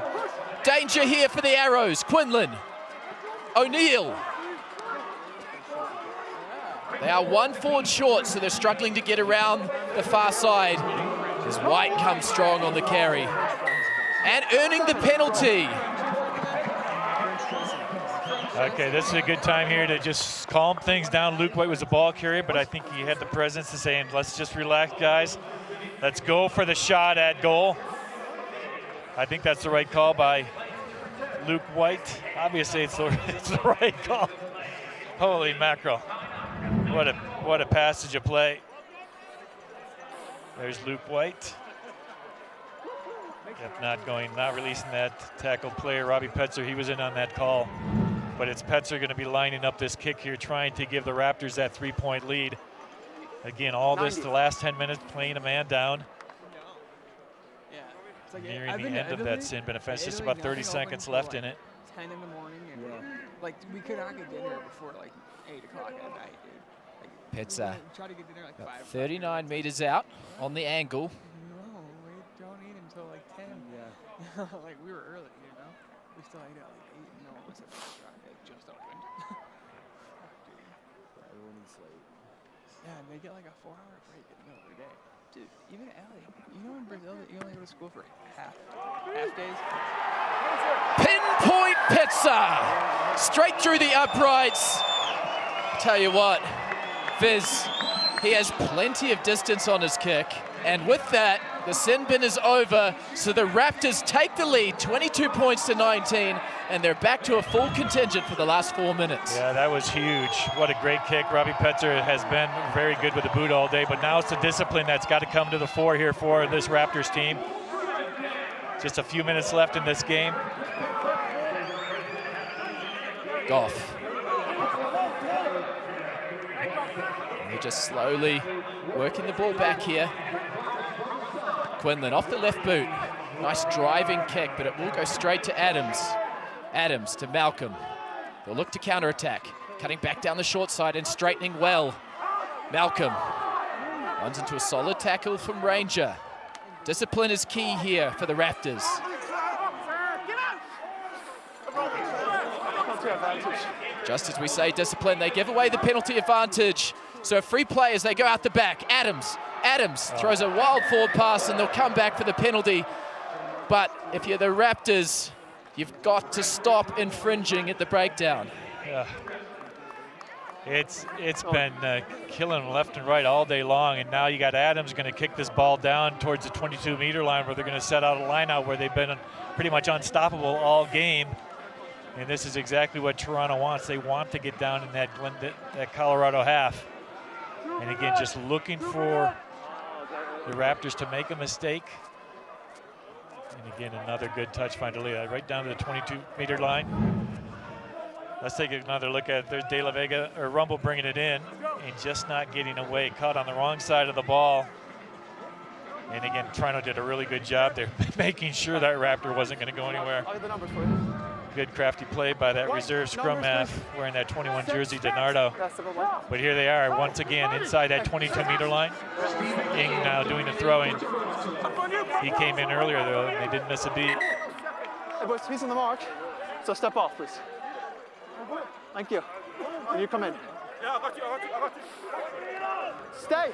Danger here for the Arrows. Quinlan, O'Neill. They are 1 forward short, so they're struggling to get around the far side as White comes strong on the carry. And earning the penalty. Okay, this is a good time here to just calm things down. Luke White was a ball carrier, but I think he had the presence to say, let's just relax, guys. Let's go for the shot at goal. I think that's the right call by Luke White. Obviously, it's the right call. Holy mackerel. What a passage of play. There's Luke White. Yep, not releasing that tackled player, Robbie Petzer. He was in on that call. But it's Petzer going to be lining up this kick here, trying to give the Raptors that 3-point lead. Again, all this, the last 10 minutes, playing a man down. Nearing the end of that sin benefit. Just about 30 seconds left in it. 10 in the morning, and like we could not get dinner before like 8 o'clock at night, dude. Like, Petzer, try to get dinner like 5. 39 meters out on the angle. No, we don't eat until like 10. Yeah. Like we were early, you know. We still ate at like 8. No one was at the restaurant. It just opened. Everyone's late. Yeah, and they get like a 4-hour break in the middle of the day. Dude, even Allie, you know in Brazil that you only go to school for half days? Pinpoint Petzer, straight through the uprights. Tell you what, Viz, he has plenty of distance on his kick. And with that, the sin bin is over. So the Raptors take the lead, 22 points to 19, and they're back to a full contingent for the last 4 minutes. Yeah, that was huge. What a great kick. Robbie Petzer has been very good with the boot all day, but now it's the discipline that's got to come to the fore here for this Raptors team. Just a few minutes left in this game. Goff. And they're just slowly working the ball back here. Quinlan off the left boot. Nice driving kick, but it will go straight to Adams. Adams to Malcolm. They'll look to counterattack. Cutting back down the short side and straightening well. Malcolm runs into a solid tackle from Ranger. Discipline is key here for the Raptors. Just as we say discipline, they give away the penalty advantage. So free play as they go out the back. Adams throws a wild forward pass and they'll come back for the penalty. But if you're the Raptors, you've got to stop infringing at the breakdown. Yeah. It's been killing them left and right all day long, and now you got Adams going to kick this ball down towards the 22-meter line where they're going to set out a line out where they've been pretty much unstoppable all game. And this is exactly what Toronto wants. They want to get down in that Colorado half. And again, just looking for the Raptors to make a mistake. And again, another good touch find to lead right down to the 22-meter line. Let's take another look at it. There's De La Vega, or Rumble bringing it in and just not getting away. Caught on the wrong side of the ball. And again, Toronto did a really good job there, making sure that Raptor wasn't going to go anywhere. I'll get the numbers for you. Good crafty play by that reserve scrum half wearing that 21 jersey, DiNardo. But here they are once again inside that 22-meter line. Ing now doing the throwing. He came in earlier though, and they didn't miss a beat. Hey boys, he's on the mark, so step off, please. Thank you. And you come in. Yeah, I got you. Stay.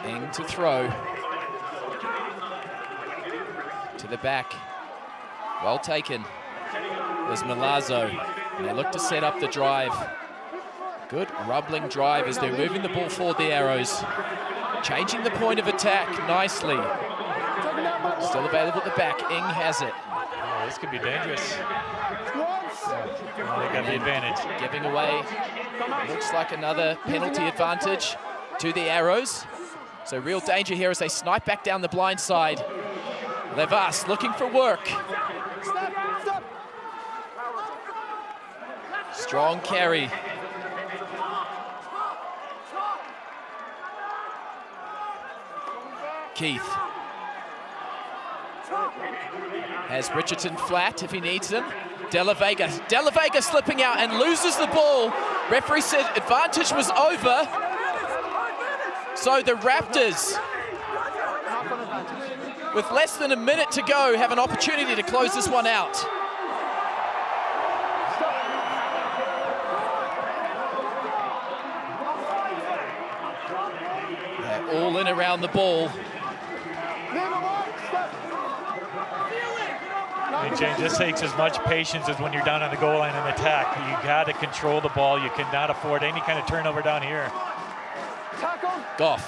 Ing to throw. To the back. Well taken. There's Milazzo. They look to set up the drive. Good rumbling drive as they're moving the ball forward, the Arrows. Changing the point of attack nicely. Still available at the back. Ing has it. Oh, this could be dangerous. They got the advantage. Giving away, looks like another penalty advantage to the Arrows. So real danger here as they snipe back down the blind side. Levas looking for work. Strong carry. Keith has Richardson flat if he needs him. De La Vega slipping out and loses the ball. Referee said advantage was over. So the Raptors, with less than a minute to go, have an opportunity to close this one out. They're all in around the ball. And James, this takes as much patience as when you're down on the goal line in attack. You got to control the ball. You cannot afford any kind of turnover down here. Goff.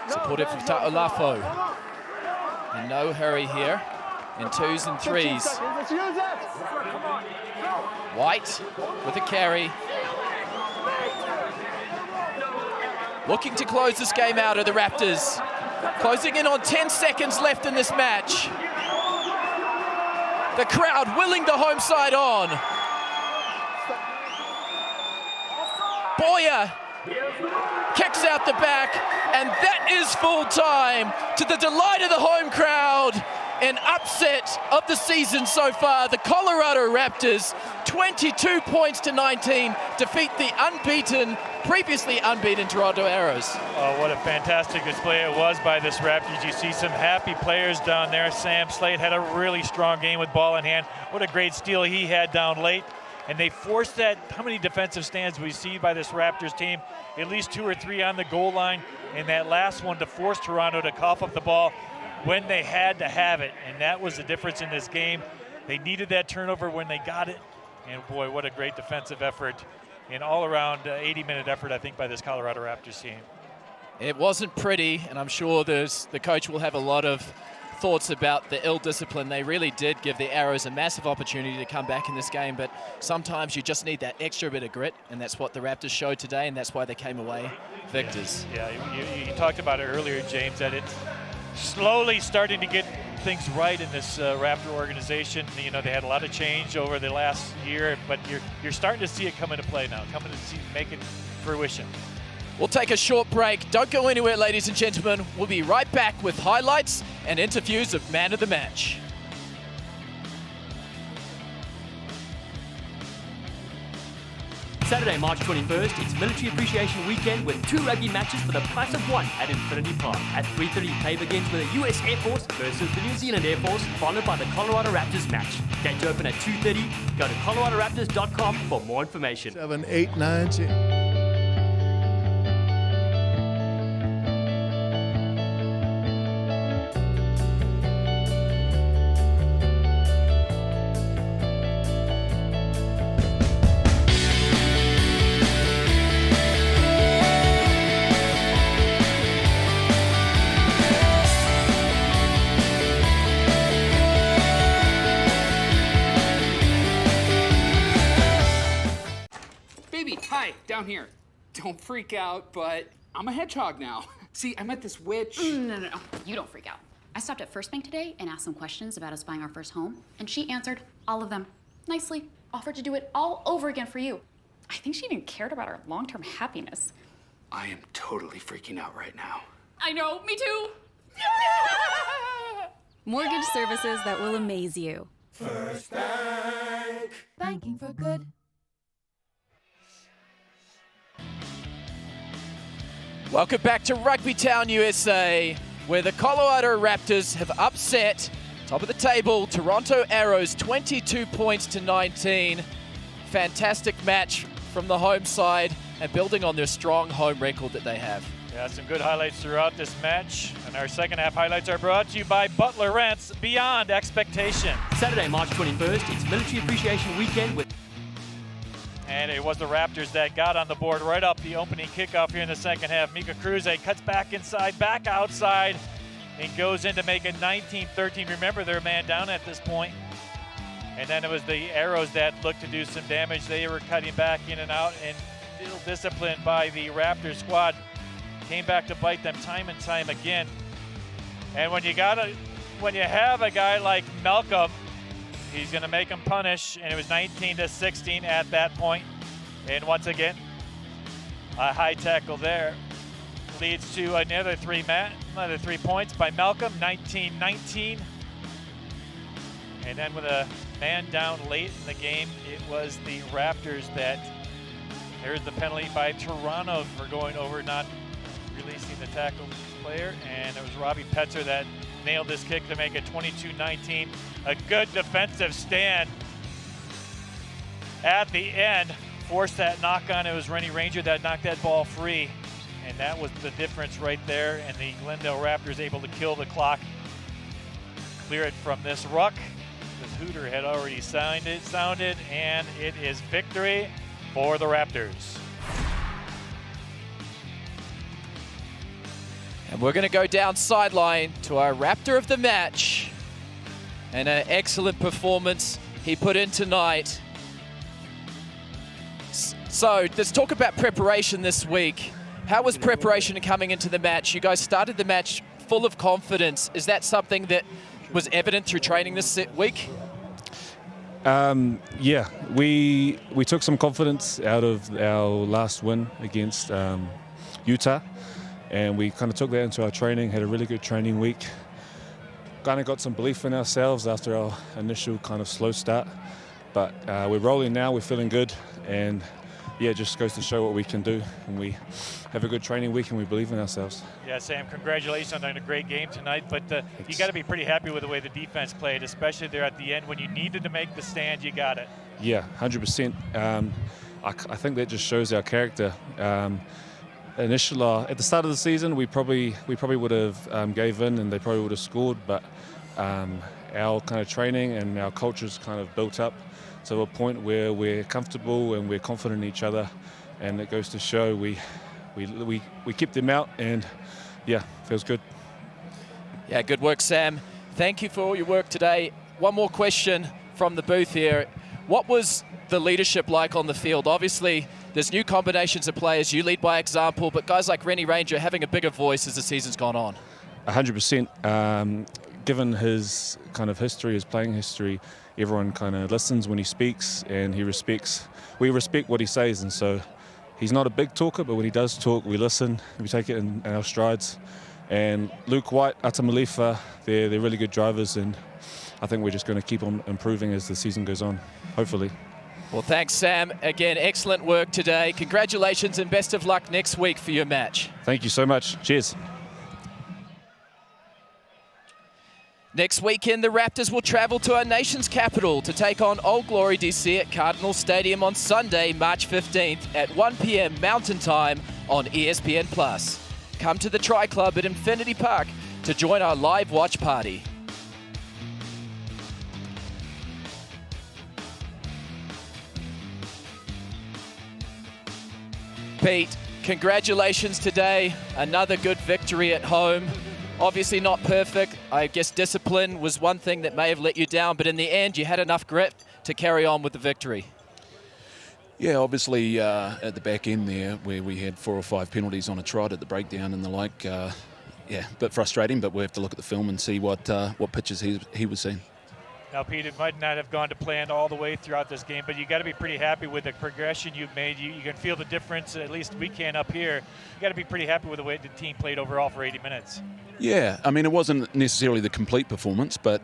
Supported from Ta'olafo. In no hurry here. In 2s and 3s. White with a carry. looking to close this game out are the Raptors. Closing in on 10 seconds left in this match. The crowd willing the home side on. Boyer kicks out the back, and that is full time, to the delight of the home crowd. An upset of the season so far. The Colorado Raptors, 22 points to 19, defeat the previously unbeaten Toronto Arrows. Oh, what a fantastic display it was by this Raptors. You see some happy players down there. Sam Slade had a really strong game with ball in hand. What a great steal he had down late. And they forced that. How many defensive stands we see by this Raptors team? At least 2 or 3 on the goal line. And that last one to force Toronto to cough up the ball when they had to have it. And that was the difference in this game. They needed that turnover when they got it. And boy, what a great defensive effort. An all-around 80-minute effort, I think, by this Colorado Raptors team. It wasn't pretty, and I'm sure the coach will have a lot of thoughts about the ill discipline. They really did give the Arrows a massive opportunity to come back in this game, but sometimes you just need that extra bit of grit, and that's what the Raptors showed today, and that's why they came away victors. Yeah, you talked about it earlier, James, that it's slowly starting to get things right in this Raptor organization. You know, they had a lot of change over the last year, but you're starting to see it come into play now, make it fruition. We'll take a short break. Don't go anywhere, ladies and gentlemen. We'll be right back with highlights and interviews of Man of the Match. Saturday, March 21st, it's Military Appreciation Weekend with 2 rugby matches for the price of 1 at Infinity Park. At 3:30, play begins with the US Air Force versus the New Zealand Air Force, followed by the Colorado Raptors match. Gates open at 2:30. Go to coloradoraptors.com for more information. 7, 8, 9, 10. Down here. Don't freak out, but I'm a hedgehog now. See, I met this witch. No. You don't freak out. I stopped at First Bank today and asked some questions about us buying our first home, and she answered all of them nicely, offered to do it all over again for you. I think she even cared about our long-term happiness. I am totally freaking out right now. I know, me too. Mortgage services that will amaze you. First Bank. Banking for good. Welcome back to Rugby Town, USA, where the Colorado Raptors have upset top of the table Toronto Arrows 22 points to 19. Fantastic match from the home side and building on their strong home record that they have. Yeah, some good highlights throughout this match. And our second half highlights are brought to you by Butler Rents, beyond expectation. Saturday, March 21st, it's Military Appreciation Weekend with... And it was the Raptors that got on the board right up the opening kickoff here in the second half. Mika Cruz cuts back inside, back outside, and goes in to make it 19-13. Remember, they're man down at this point. And then it was the Arrows that looked to do some damage. They were cutting back in and out, and still disciplined by the Raptors squad. Came back to bite them time and time again. And when you have a guy like Malcolm, he's going to make them punish, and it was 19-16 at that point. And once again, a high tackle there leads to another 3 points by Malcolm, 19-19. And then with a man down late in the game, it was the Raptors that there's the penalty by Toronto for going over, not releasing the tackle player. And it was Robbie Petzer that nailed this kick to make it 22-19. A good defensive stand at the end. Forced that knock on. It was Rennie Ranger that knocked that ball free. And that was the difference right there. And the Glendale Raptors able to kill the clock. Clear it from this ruck. The hooter had already sounded, and it is victory for the Raptors. And we're going to go down sideline to our Raptor of the match. And an excellent performance he put in tonight. So let's talk about preparation this week. How was preparation coming into the match? You guys started the match full of confidence. Is that something that was evident through training this week? Yeah, we took some confidence out of our last win against Utah, and we kind of took that into our training, had a really good training week. Kind of got some belief in ourselves after our initial kind of slow start, but we're rolling now, we're feeling good, and yeah, it just goes to show what we can do, and we have a good training week and we believe in ourselves. Yeah, Sam, congratulations on a great game tonight, but you got to be pretty happy with the way the defense played, especially there at the end when you needed to make the stand. You got it. Yeah, 100%. I think that just shows our character. Initial at the start of the season, we probably would have gave in and they probably would have scored, but our kind of training and our culture's kind of built up to a point where we're comfortable and we're confident in each other, and it goes to show we kept them out, and yeah, feels good. Yeah, good work, Sam. Thank you for all your work today. One more question from the booth here. What was the leadership like on the field? Obviously, there's new combinations of players. You lead by example, but guys like Rennie Ranger having a bigger voice as the season's gone on. 100%. Given his kind of history, his playing history, everyone kind of listens when he speaks, and we respect what he says, and so he's not a big talker, but when he does talk, we listen, we take it in our strides. And Luke White, Ata Malifa, they're really good drivers, and I think we're just going to keep on improving as the season goes on, hopefully. Well, thanks, Sam. Again, excellent work today. Congratulations and best of luck next week for your match. Thank you so much. Cheers. Next weekend, the Raptors will travel to our nation's capital to take on Old Glory DC at Cardinal Stadium on Sunday, March 15th at 1 p.m. Mountain Time on ESPN+. Come to the Tri Club at Infinity Park to join our live watch party. Pete, congratulations today. Another good victory at home. Obviously not perfect. I guess discipline was one thing that may have let you down, but in the end, you had enough grit to carry on with the victory. Yeah, obviously at the back end there, where we had 4 or 5 penalties on a trot at the breakdown and the like, yeah, a bit frustrating, but we have to look at the film and see what pitches he was seeing. Now, Pete, it might not have gone to plan all the way throughout this game, but you got to be pretty happy with the progression you've made. You can feel the difference, at least we can up here. You got to be pretty happy with the way the team played overall for 80 minutes. Yeah, I mean, it wasn't necessarily the complete performance, but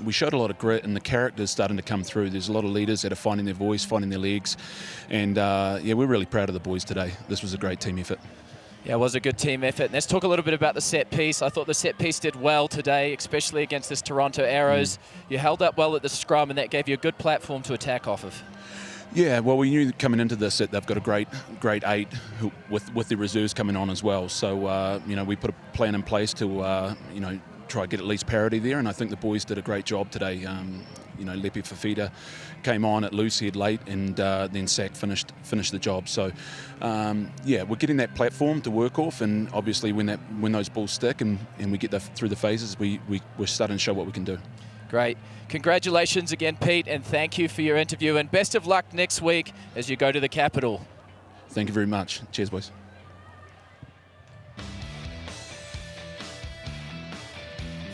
we showed a lot of grit, and the character's starting to come through. There's a lot of leaders that are finding their voice, finding their legs, and yeah, we're really proud of the boys today. This was a great team effort. Yeah, it was a good team effort. Let's talk a little bit about the set piece. I thought the set piece did well today, especially against this Toronto Arrows. You held up well at the scrum, and that gave you a good platform to attack off of. Yeah, well, we knew coming into this that they've got a great 8 with the reserves coming on as well. So, you know, we put a plan in place to, you know, try to get at least parity there, and I think the boys did a great job today. You know, Lepi Fafita came on at loose head late, and then Sack finished the job. So, yeah, we're getting that platform to work off, and obviously when those balls stick and we get through the phases, we're starting to show what we can do. Great. Congratulations again, Pete, and thank you for your interview, and best of luck next week as you go to the Capitol. Thank you very much. Cheers, boys.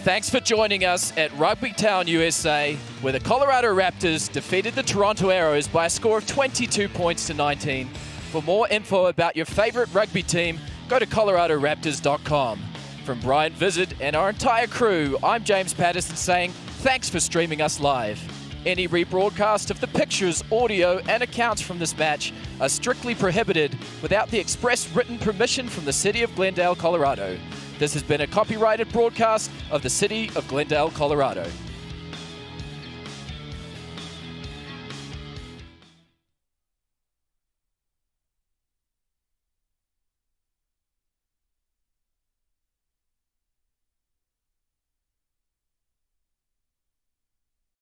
Thanks for joining us at Rugby Town, USA, where the Colorado Raptors defeated the Toronto Arrows by a score of 22 points to 19. For more info about your favorite rugby team, go to coloradoraptors.com. From Brian Visit and our entire crew, I'm James Patterson saying thanks for streaming us live. Any rebroadcast of the pictures, audio, and accounts from this match are strictly prohibited without the express written permission from the City of Glendale, Colorado. This has been a copyrighted broadcast of the City of Glendale, Colorado.